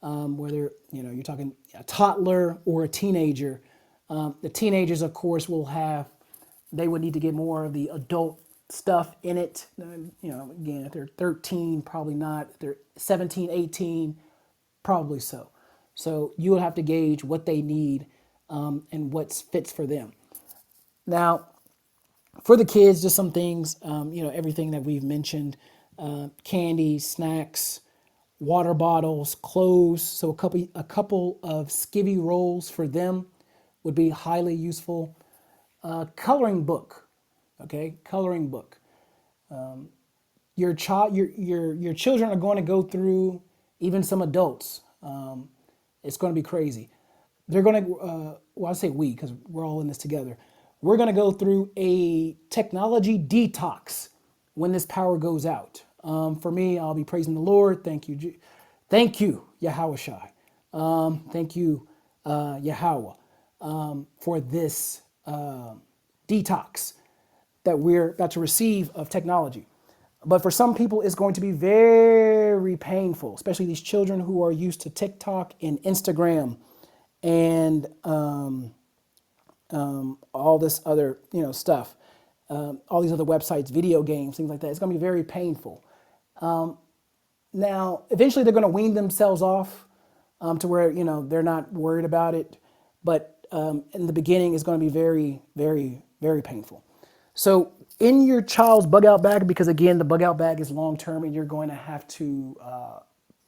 whether you're talking a toddler or a teenager, the teenagers, of course, they would need to get more of the adult stuff in it. Again, if they're 13, probably not. If they're 17, 18, Probably so. So you will have to gauge what they need and what fits for them. Now, for the kids, just some things, everything that we've mentioned, candy, snacks, water bottles, clothes. So a couple of skivvy rolls for them would be highly useful. Coloring book, okay, coloring book. Your children are going to go through, even some adults. It's going to be crazy. They're going to, well, I say we because we're all in this together. We're going to go through a technology detox when this power goes out. For me, I'll be praising the Lord. Thank you, thank you, Yahweh Shai. Thank you, Yahweh, for this detox that we're about to receive of technology. But for some people, it's going to be very painful, especially these children who are used to TikTok and Instagram and all this other stuff, all these other websites, video games, things like that. It's going to be very painful. Now, eventually, they're going to wean themselves off to where they're not worried about it. But in the beginning, it's going to be very, very, very painful. So in your child's bug out bag, because again, the bug out bag is long term and you're going to have to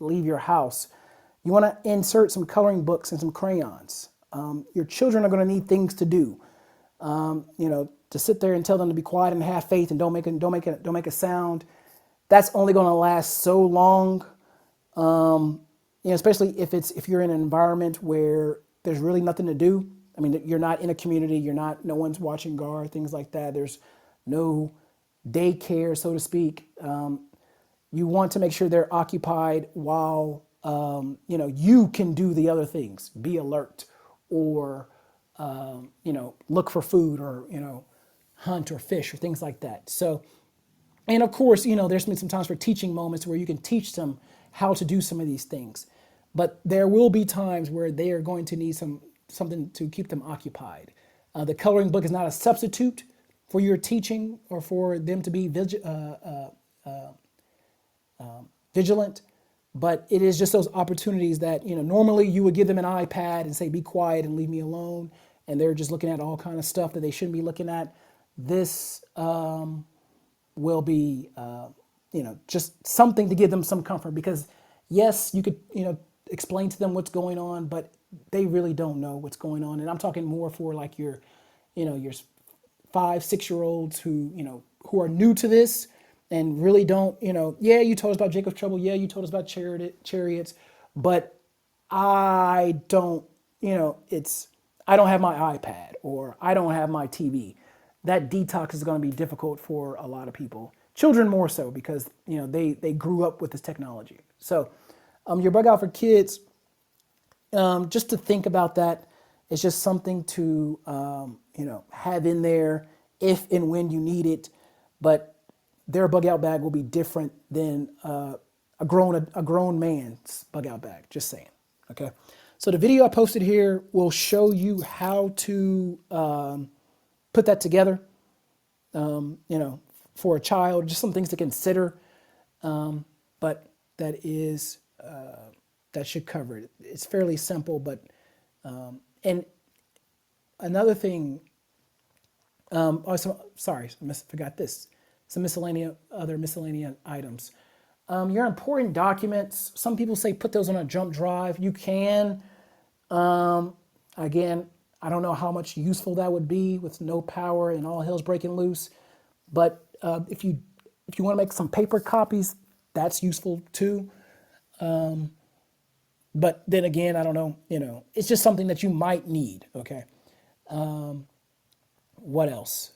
leave your house, you want to insert some coloring books and some crayons. Your children are going to need things to do. To sit there and tell them to be quiet and have faith and don't make a sound. That's only going to last so long. Especially if you're in an environment where there's really nothing to do. I mean, you're not in a community, no one's watching guard, things like that. There's no daycare, so to speak. You want to make sure they're occupied while, you can do the other things, be alert or, look for food or, hunt or fish or things like that. So, and of course, there's been some times for teaching moments where you can teach them how to do some of these things. But there will be times where they are going to need something to keep them occupied. The coloring book is not a substitute for your teaching or for them to be vigilant, but it is just those opportunities that normally you would give them an iPad and say, be quiet and leave me alone, and they're just looking at all kind of stuff that they shouldn't be looking at. This will be just something to give them some comfort, because yes, you could explain to them what's going on, but they really don't know what's going on. And I'm talking more for like your 5-6-year-olds who are new to this and really don't, yeah, you told us about Jacob's trouble. Yeah, you told us about chariots, but I don't, I don't have my iPad or I don't have my TV. That detox is going to be difficult for a lot of people. Children more so because, they grew up with this technology. So your bug out for kids, just to think about that, it's just something to, have in there if and when you need it. But their bug out bag will be different than a grown man's bug out bag. Just saying. Okay. So the video I posted here will show you how to put that together. For a child, just some things to consider. But that should cover it. It's fairly simple, but and another thing. Sorry, forgot this. Some other miscellaneous items. Your important documents. Some people say put those on a jump drive. You can. Again, I don't know how much useful that would be with no power and all hell's breaking loose. But if you want to make some paper copies, that's useful too. But then again, I don't know. It's just something that you might need. Okay. What else?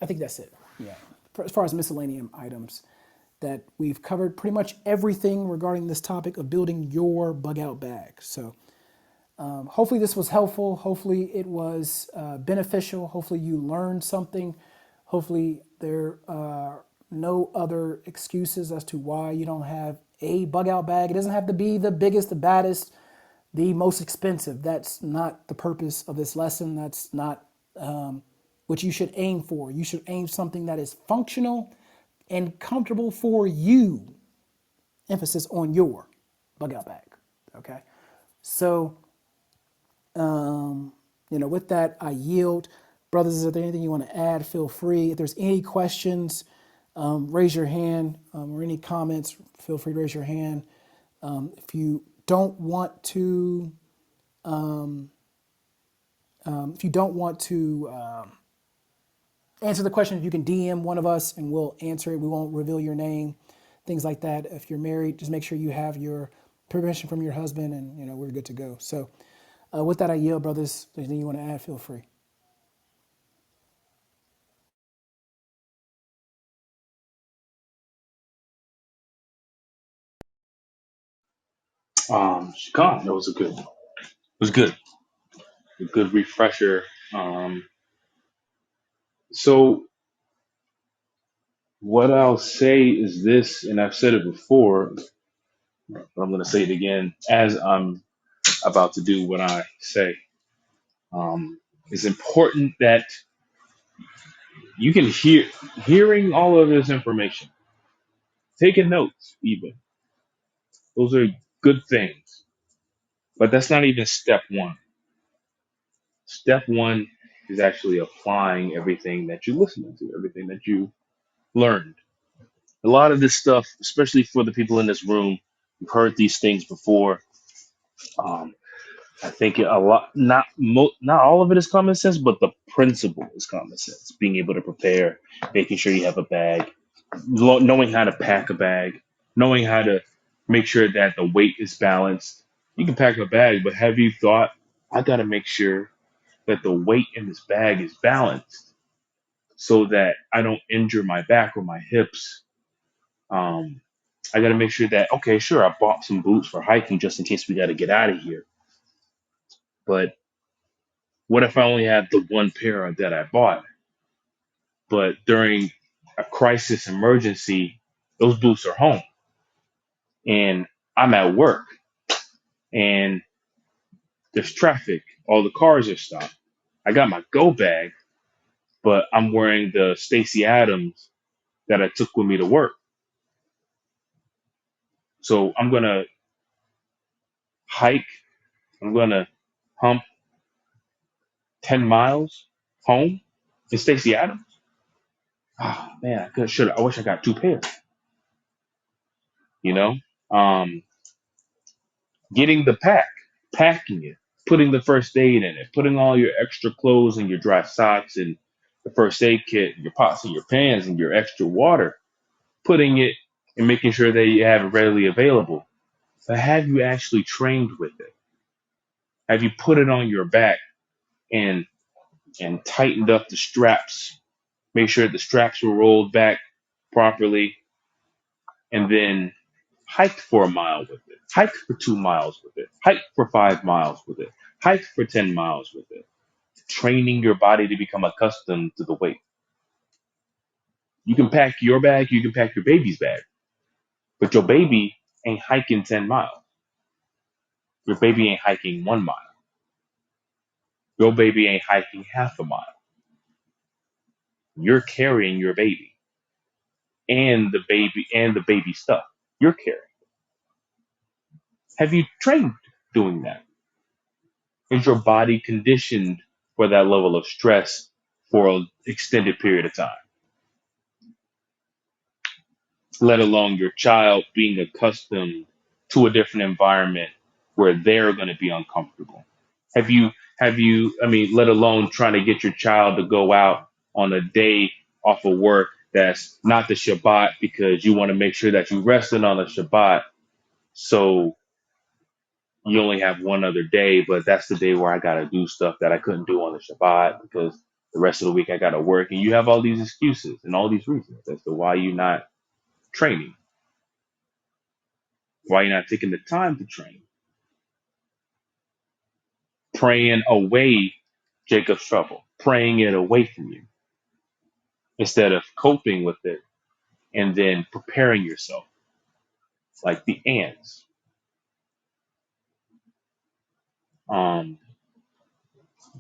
I think that's it. Yeah. As far as miscellaneous items, that we've covered pretty much everything regarding this topic of building your bug out bag. So hopefully this was helpful. Hopefully it was beneficial. Hopefully you learned something. Hopefully there are no other excuses as to why you don't have a bug out bag. It doesn't have to be the biggest, the baddest, the most expensive. That's not the purpose of this lesson. That's not what you should aim for. You should aim something that is functional and comfortable for you. Emphasis on your bug out bag. Okay. So, with that, I yield. Brothers, is there anything you want to add? Feel free. If there's any questions, raise your hand, or any comments, feel free to raise your hand. If you don't want to, if you don't want to answer the question, you can DM one of us and we'll answer it. We won't reveal your name, things like that. If you're married, just make sure you have your permission from your husband, and we're good to go. So, with that, I yield, brothers. If there's anything you want to add, feel free. Chicago, that was good, a good refresher. Um, so what I'll say is this, and I've said it before, but I'm going to say it again as I'm about to do what I say. It's important that you can hearing all of this information, taking notes, even those are good things, but that's not even step one. Step one is actually applying everything that you listen to, everything that you learned. A lot of this stuff, especially for the people in this room, you've heard these things before. Um, I think a lot, not all of it is common sense, but the principle is common sense. Being able to prepare, making sure you have a bag, knowing how to pack a bag, knowing how to make sure that the weight is balanced. You can pack a bag, but have you thought, I got to make sure that the weight in this bag is balanced so that I don't injure my back or my hips. I got to make sure that, okay, sure, I bought some boots for hiking just in case we got to get out of here. But what if I only have the one pair that I bought? But during a crisis emergency, those boots are home and I'm at work and there's traffic. All the cars are stopped. I got my go bag, but I'm wearing the Stacy Adams that I took with me to work. So I'm going to hike. I'm going to hump 10 miles home in Stacy Adams. Oh man, I wish I got two pairs. You know, um, getting the packing it, putting the first aid in it, putting all your extra clothes and your dry socks and the first aid kit, your pots and your pans and your extra water, putting it and making sure that you have it readily available. But have you actually trained with it? Have you put it on your back and tightened up the straps? Make sure the straps were rolled back properly, and then hiked for a mile with it, hiked for 2 miles with it, hiked for 5 miles with it, hiked for 10 miles with it, training your body to become accustomed to the weight. You can pack your bag, you can pack your baby's bag, but your baby ain't hiking 10 miles. Your baby ain't hiking 1 mile. Your baby ain't hiking half a mile. You're carrying your baby and the baby stuff. You're carrying. Have you trained doing that? Is your body conditioned for that level of stress for an extended period of time? Let alone your child being accustomed to a different environment where they're going to be uncomfortable. I mean, let alone trying to get your child to go out on a day off of work that's not the Shabbat because you want to make sure that you rested on the Shabbat. So you only have one other day, but that's the day where I got to do stuff that I couldn't do on the Shabbat because the rest of the week I got to work. And you have all these excuses and all these reasons as to why you're not training, why you're not taking the time to train, praying away Jacob's trouble, praying it away from you instead of coping with it and then preparing yourself like the ants. Um,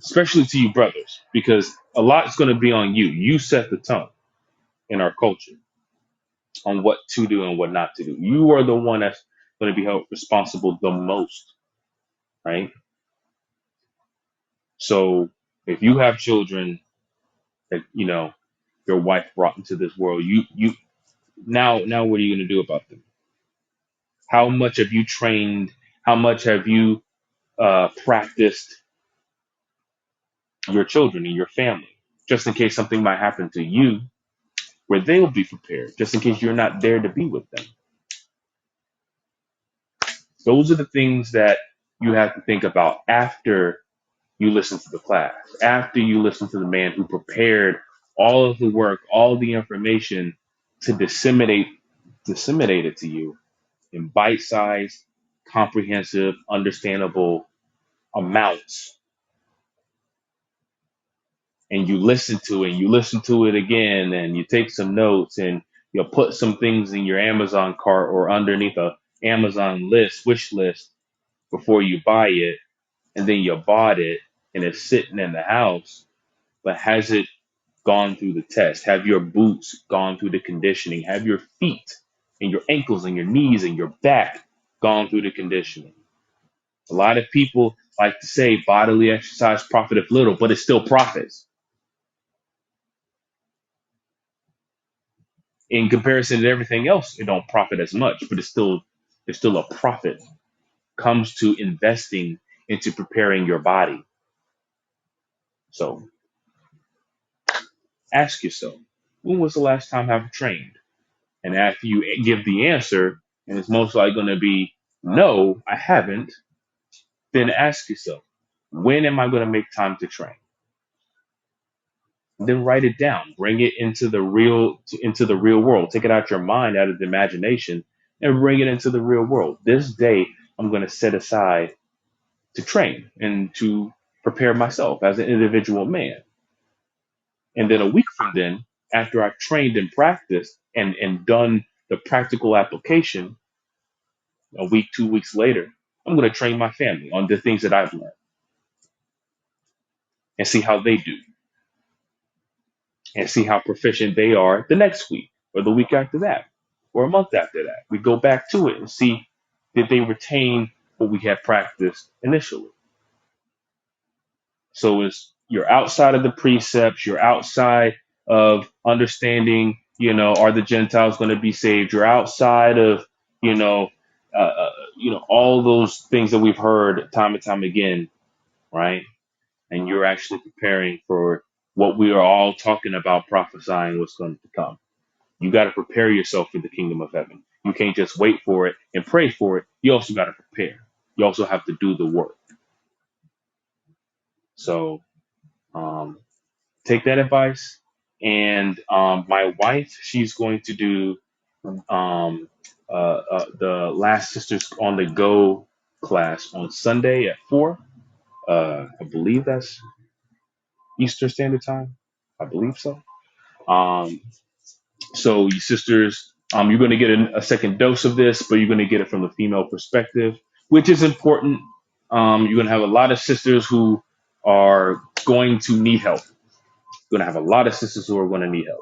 Especially to you brothers, because a lot is going to be on you. You set the tone in our culture on what to do and what not to do. You are the one going to be held responsible the most, right? So if you have children that, your wife brought into this world, you now what are you going to do about them? How much have you trained? How much have you practiced your children and your family, just in case something might happen to you, where they'll be prepared, just in case you're not there to be with them? Those are the things that you have to think about after you listen to the class, after you listen to the man who prepared all of the work, all the information to disseminate it to you in bite-sized, comprehensive, understandable amounts. And you listen to it, and you listen to it again, and you take some notes, and you'll put some things in your Amazon cart or underneath a Amazon wish list before you buy it, and then you bought it, and it's sitting in the house. But has it gone through the test? Have your boots gone through the conditioning? Have your feet and your ankles and your knees and your back gone through the conditioning? A lot of people like to say bodily exercise profiteth little, but it still profits. In comparison to everything else, it don't profit as much, but it's still a profit. Comes to investing into preparing your body. So ask yourself, when was the last time I've trained? And after you give the answer, and it's most likely going to be no, I haven't, then ask yourself, when am I going to make time to train? Then write it down, bring it into the real world. Take it out your mind, out of the imagination, and bring it into the real world. This day, I'm going to set aside to train and to prepare myself as an individual man. And then a week from then, after I've trained and practiced and done the practical application, a week, 2 weeks later, I'm going to train my family on the things that I've learned and see how they do and see how proficient they are the next week or the week after that or a month after that. We go back to it and see, did they retain what we had practiced initially? So you're outside of the precepts, you're outside of understanding, are the Gentiles going to be saved? You're outside of, all those things that we've heard time and time again, right? And you're actually preparing for what we are all talking about, prophesying what's going to come. You got to prepare yourself for the kingdom of heaven. You can't just wait for it and pray for it. You also got to prepare. You also have to do the work. So take that advice. And my wife, she's going to do the Last Sisters on the Go class on Sunday at 4. I believe that's Eastern Standard Time. I believe so. So you sisters, you're going to get a second dose of this, but you're going to get it from the female perspective, which is important. You're going to have a lot of sisters who are going to need help. You're going to have a lot of sisters who are going to need help.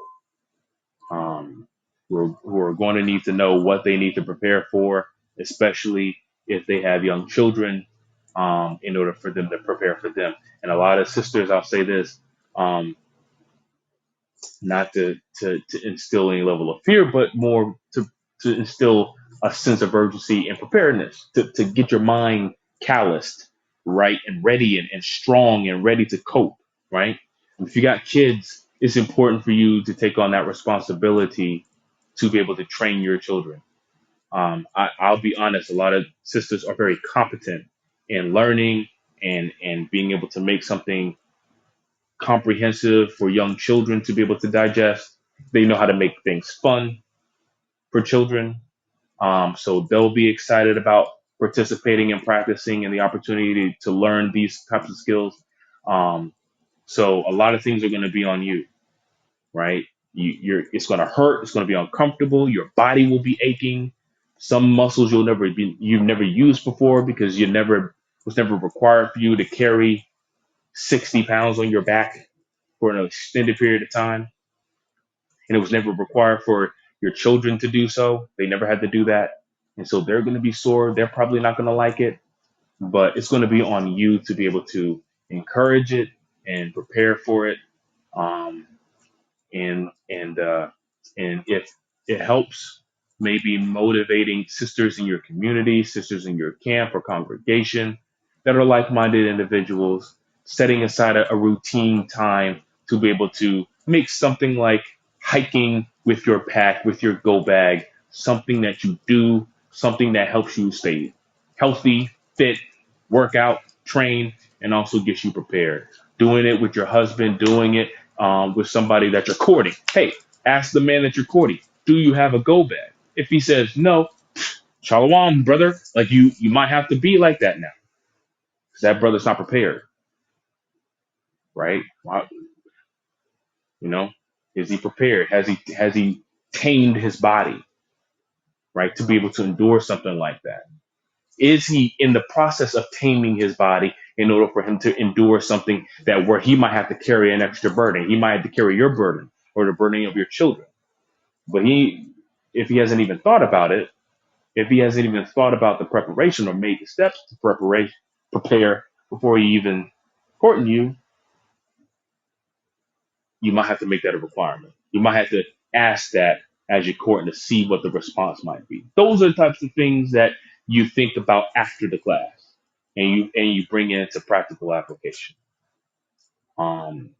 Who are going to need to know what they need to prepare for, especially if they have young children, in order for them to prepare for them. And a lot of sisters, I'll say this, not to instill any level of fear, but more to instill a sense of urgency and preparedness, to get your mind calloused, right, and ready and strong and ready to cope, right? If you got kids, it's important for you to take on that responsibility to be able to train your children. I'll be honest, a lot of sisters are very competent in learning and being able to make something comprehensive for young children to be able to digest. They know how to make things fun for children. So they'll be excited about participating and practicing and the opportunity to learn these types of skills. So a lot of things are going to be on you, right? It's going to hurt. It's going to be uncomfortable. Your body will be aching. Some muscles you've never used before because was never required for you to carry 60 pounds on your back for an extended period of time. And it was never required for your children to do so. They never had to do that. And so they're going to be sore. They're probably not going to like it, but it's going to be on you to be able to encourage it and prepare for it. Um, and if it helps, maybe motivating sisters in your community, sisters in your camp or congregation that are like-minded individuals, setting aside a routine time to be able to make something like hiking with your pack, with your go bag, something that you do, something that helps you stay healthy, fit, work out, train, and also gets you prepared. Doing it with your husband, doing it with somebody that you're courting. Hey, ask the man that you're courting, do you have a go bag? If he says no, shalom, brother. Like you might have to be like that now because that brother's not prepared, right? Wow. You know, is he prepared? Has he tamed his body, right, to be able to endure something like that? Is he in the process of taming his body in order for him to endure something that where he might have to carry an extra burden? He might have to carry your burden or the burden of your children. But if he hasn't even thought about it, if he hasn't even thought about the preparation or made the steps to prepare before he even courting you, you might have to make that a requirement. You might have to ask that as you're courting to see what the response might be. Those are the types of things that you think about after the class, and you bring it into practical application. Um,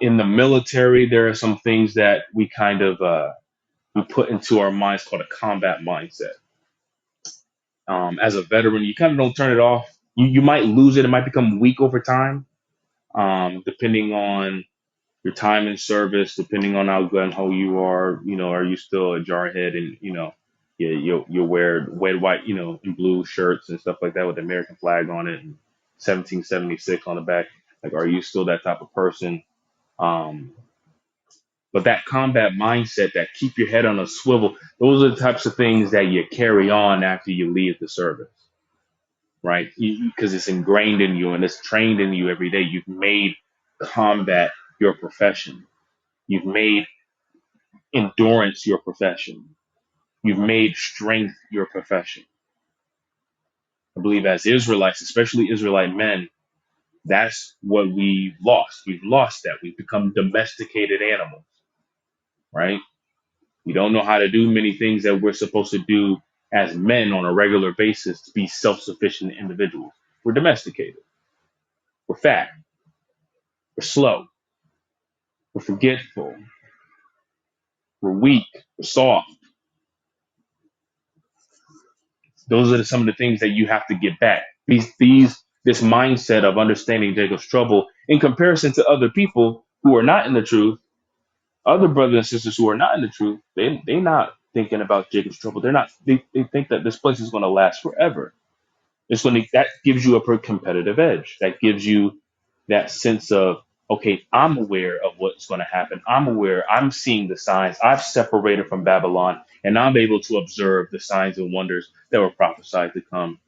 in the military, there are some things that we kind of we put into our minds called a combat mindset. As a veteran, you kind of don't turn it off. You might lose it. It might become weak over time, depending on your time in service, depending on how gun ho you are. You know, are you still a jarhead and you'll wear red, white, and blue shirts and stuff like that with the American flag on it and 1776 on the back. Like, are you still that type of person? Um, but that combat mindset, that keep your head on a swivel, those are the types of things that you carry on after you leave the service, right? Because it's ingrained in you and it's trained in you every day. You've made combat your profession. You've made endurance your profession. You've made strength your profession. I believe as Israelites, especially Israelite men, that's what we've lost. We've lost that. We've become domesticated animals, right? We don't know how to do many things that we're supposed to do as men on a regular basis to be self-sufficient individuals. We're domesticated. We're fat. We're slow. We're forgetful. We're weak. We're soft. Those are some of the things that you have to get back. This mindset of understanding Jacob's trouble in comparison to other people who are not in the truth, other brothers and sisters who are not in the truth, they're not thinking about Jacob's trouble. They think that this place is going to last forever. That gives you a competitive edge. That gives you that sense of, okay, I'm aware of what's going to happen. I'm aware. I'm seeing the signs. I've separated from Babylon, and I'm able to observe the signs and wonders that were prophesied to come.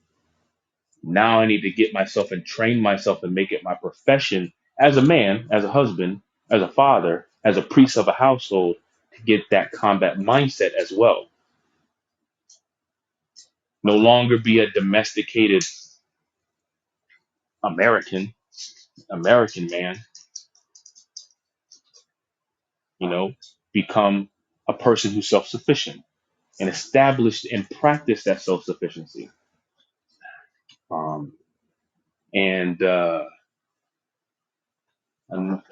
Now I need to get myself and train myself and make it my profession as a man, as a husband, as a father, as a priest of a household to get that combat mindset as well. No longer be a domesticated American man, become a person who's self-sufficient and established and practice that self-sufficiency. Um, and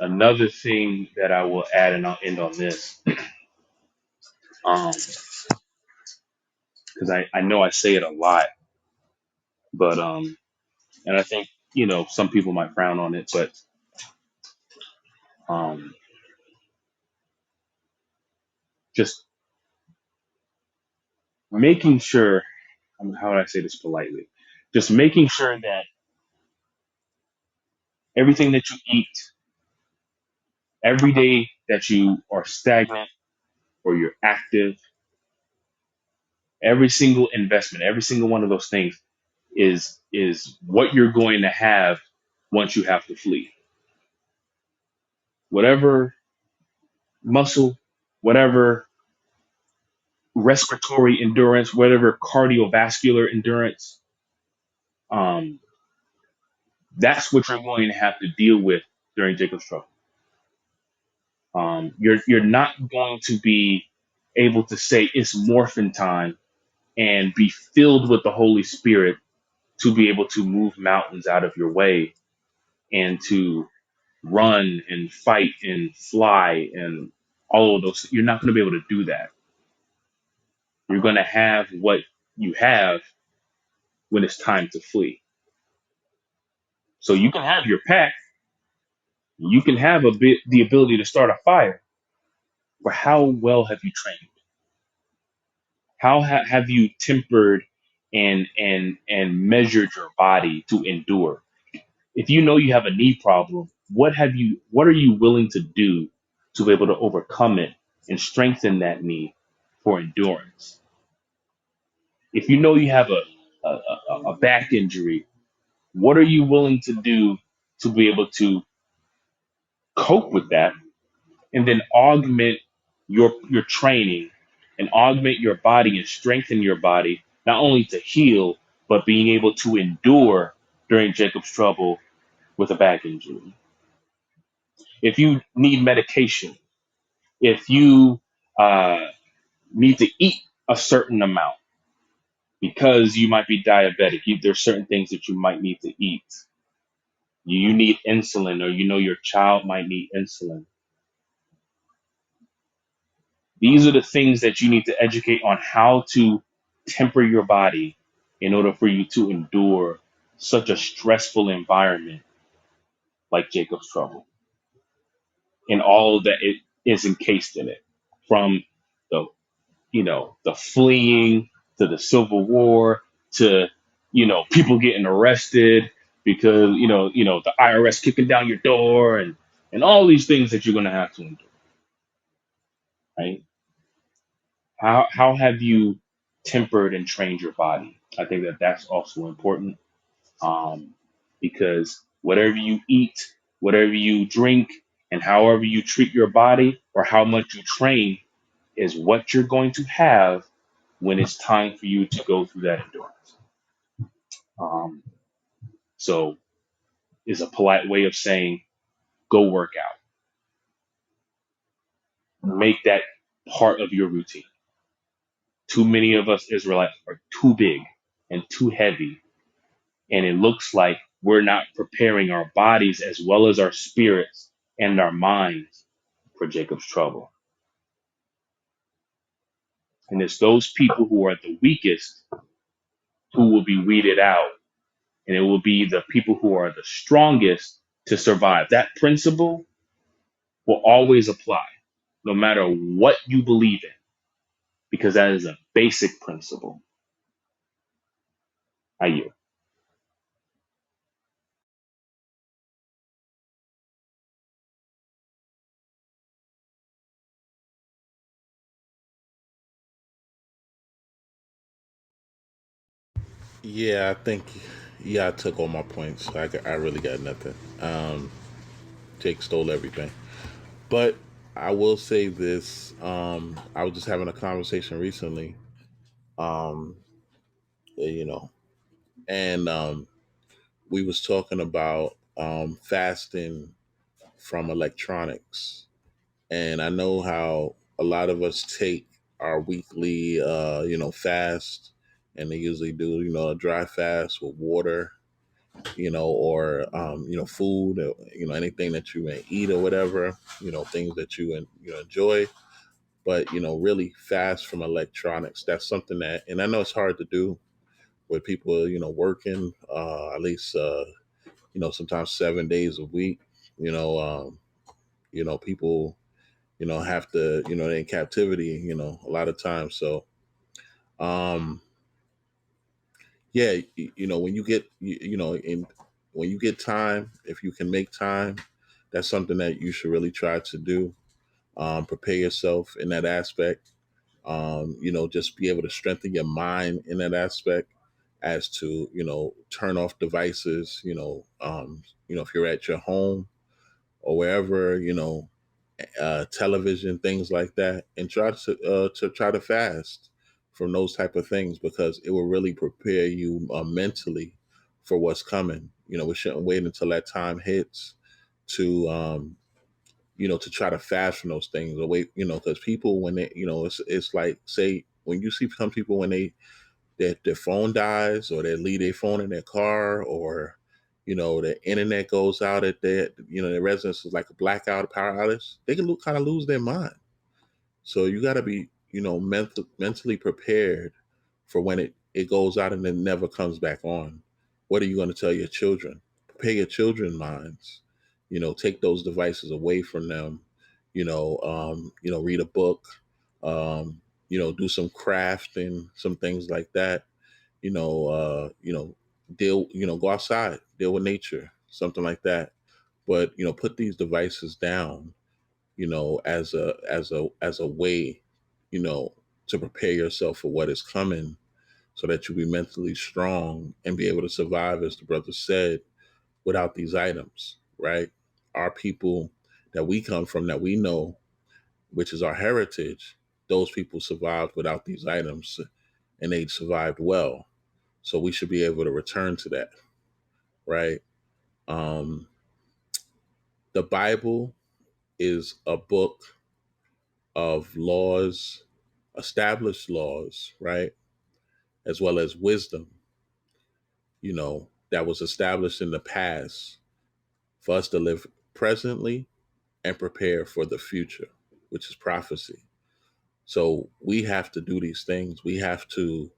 another thing that I will add, and I'll end on this, because I know I say it a lot, but and I think some people might frown on it, but um, just making sure, how would I say this politely? Just making sure that everything that you eat, every day that you are stagnant or you're active, every single investment, every single one of those things is what you're going to have once you have to flee. Whatever muscle, whatever respiratory endurance, whatever cardiovascular endurance, um, that's what you're going to have to deal with during Jacob's trouble. You're not going to be able to say it's morphin time and be filled with the Holy Spirit to be able to move mountains out of your way and to run and fight and fly and all of those. You're not going to be able to do that. You're going to have what you have when it's time to flee. So you can have your pack, you can have the ability to start a fire, but how well have you trained? How have you tempered and measured your body to endure? If you know you have a knee problem, what are you willing to do to be able to overcome it and strengthen that knee for endurance? If you know you have a back injury, what are you willing to do to be able to cope with that and then augment your training and augment your body and strengthen your body not only to heal but being able to endure during Jacob's trouble with a back injury? If you need medication, if you uh, need to eat a certain amount because you might be diabetic, there's certain things that you might need to eat. You need insulin, or you know your child might need insulin. These are the things that you need to educate on how to temper your body in order for you to endure such a stressful environment like Jacob's trouble and all that it is encased in it, from the the fleeing to the Civil War to people getting arrested because the IRS kicking down your door and all these things that you're going to have to endure, right? How have you tempered and trained your body? I think that that's also important, um, because whatever you eat, whatever you drink, and however you treat your body or how much you train is what you're going to have when it's time for you to go through that endurance. Um, so, is a polite way of saying go work out, make that part of your routine. Too many of us Israelites are too big and too heavy, and it looks like we're not preparing our bodies as well as our spirits and our minds for Jacob's trouble. And it's those people who are the weakest who will be weeded out, and it will be the people who are the strongest to survive. That principle will always apply, no matter what you believe in, because that is a basic principle. I yield. Yeah, I think. Yeah, I took all my points. I really got nothing. Jake stole everything. But I will say this. I was just having a conversation recently. Um, you know, and we was talking about fasting from electronics, and I know how a lot of us take our weekly, fast, and they usually do, a dry fast with water, or food, or, anything that you may eat or whatever, things that you enjoy, but really fast from electronics. That's something that, and I know it's hard to do with people, working at least, sometimes 7 days a week. People, have to, they're in captivity, a lot of times. So, um, yeah, when you get, in when you get time, if you can make time, that's something that you should really try to do. Prepare yourself in that aspect. Just be able to strengthen your mind in that aspect as to, turn off devices, if you're at your home or wherever, television, things like that, and try to fast from those type of things, because it will really prepare you mentally for what's coming. We shouldn't wait until that time hits to to try to fast from those things away. Because people, when they, it's like, say, when you see some people when their phone dies, or they leave their phone in their car, or the internet goes out at their residence, is like a blackout, a power outage, they can kind of lose their mind. So you got to be mentally prepared for when it goes out and then never comes back on. What are you going to tell your children? Prepare your children's minds. Take those devices away from them. Read a book. Do some crafting, some things like that. Deal. Go outside, deal with nature, something like that. But put these devices down, as a way, you know, to prepare yourself for what is coming, so that you'll be mentally strong and be able to survive, as the brother said, without these items, right? Our people that we come from, that we know, which is our heritage, those people survived without these items, and they survived well. So we should be able to return to that, right? Um, the Bible is a book of laws, established laws, right? As well as wisdom, that was established in the past for us to live presently and prepare for the future, which is prophecy. So we have to do these things. We have to,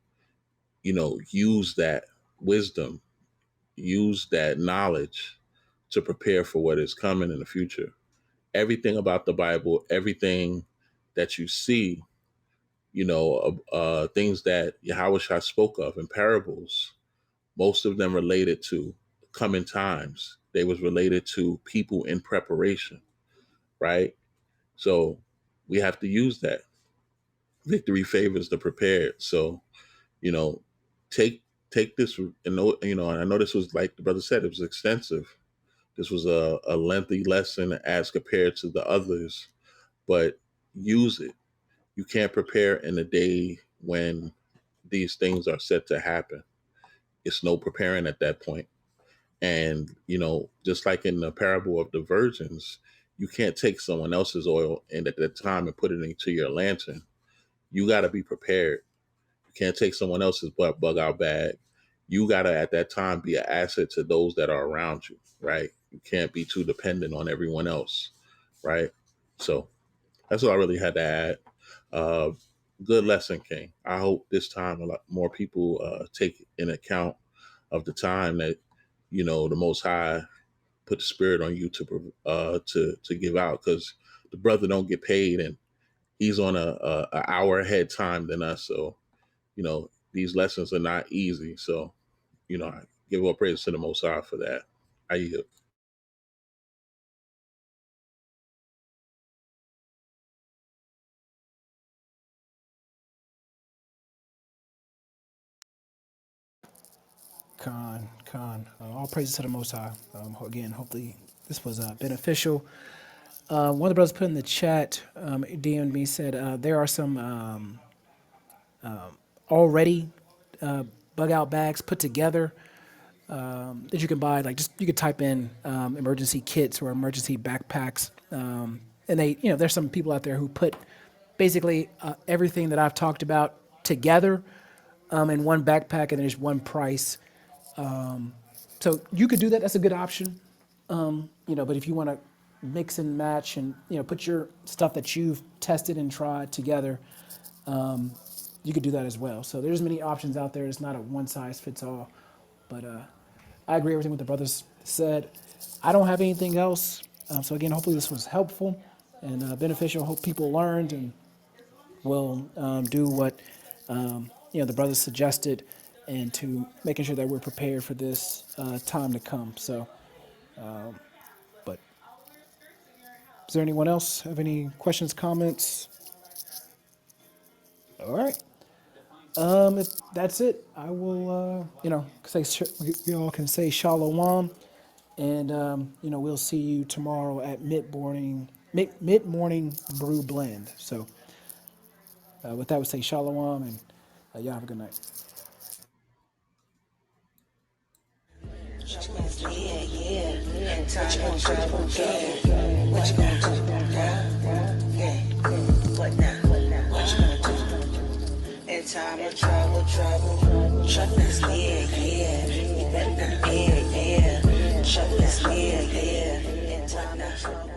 use that wisdom, use that knowledge to prepare for what is coming in the future. Everything about the Bible, everything that you see, things that Yahweh Shah spoke of in parables, most of them related to coming times. They was related to people in preparation, right? So we have to use that. Victory favors the prepared. So, you know, take take this, and I know this was, like the brother said, it was extensive. This was a lengthy lesson as compared to the others, but use it. You can't prepare in a day when these things are set to happen. It's no preparing at that point. And, just like in the parable of the virgins, you can't take someone else's oil and at that time and put it into your lantern. You got to be prepared. You can't take someone else's bug out bag. You got to, at that time, be an asset to those that are around you, right? You can't be too dependent on everyone else, right? So that's what I really had to add. Uh, Good lesson, King. I hope this time a lot more people take in account of the time that the Most High put the spirit on you to give out, because the brother don't get paid, and he's on a hour ahead time than us. So these lessons are not easy. So I give all praise to the Most High for that. I yield. Khan. All praises to the Most High. Again, hopefully this was beneficial. One of the brothers put in the chat, DM'd me, said there are some already bug out bags put together that you can buy. Like, just you could type in emergency kits or emergency backpacks, and there's some people out there who put basically everything that I've talked about together in one backpack, and there's one price. So you could do that. That's a good option. But if you want to mix and match and put your stuff that you've tested and tried together, you could do that as well. So there's many options out there. It's not a one size fits all. But I agree with everything what the brothers said. I don't have anything else. So again, hopefully this was helpful and beneficial. Hope people learned and will do what the brothers suggested, and to making sure that we're prepared for this time to come. So, but is there anyone else have any questions, comments? All right. If that's it, I will, we all can say shalom, and we'll see you tomorrow at mid morning mid morning brew blend. So with that, we say shalom and y'all have a good night. Yeah, yeah. In time of trouble, yeah. What you gonna do? Yeah. What now? What you gonna do? In time of trouble, trouble is yeah, yeah. You better not, yeah, yeah. Trouble is yeah, yeah. In time of trouble.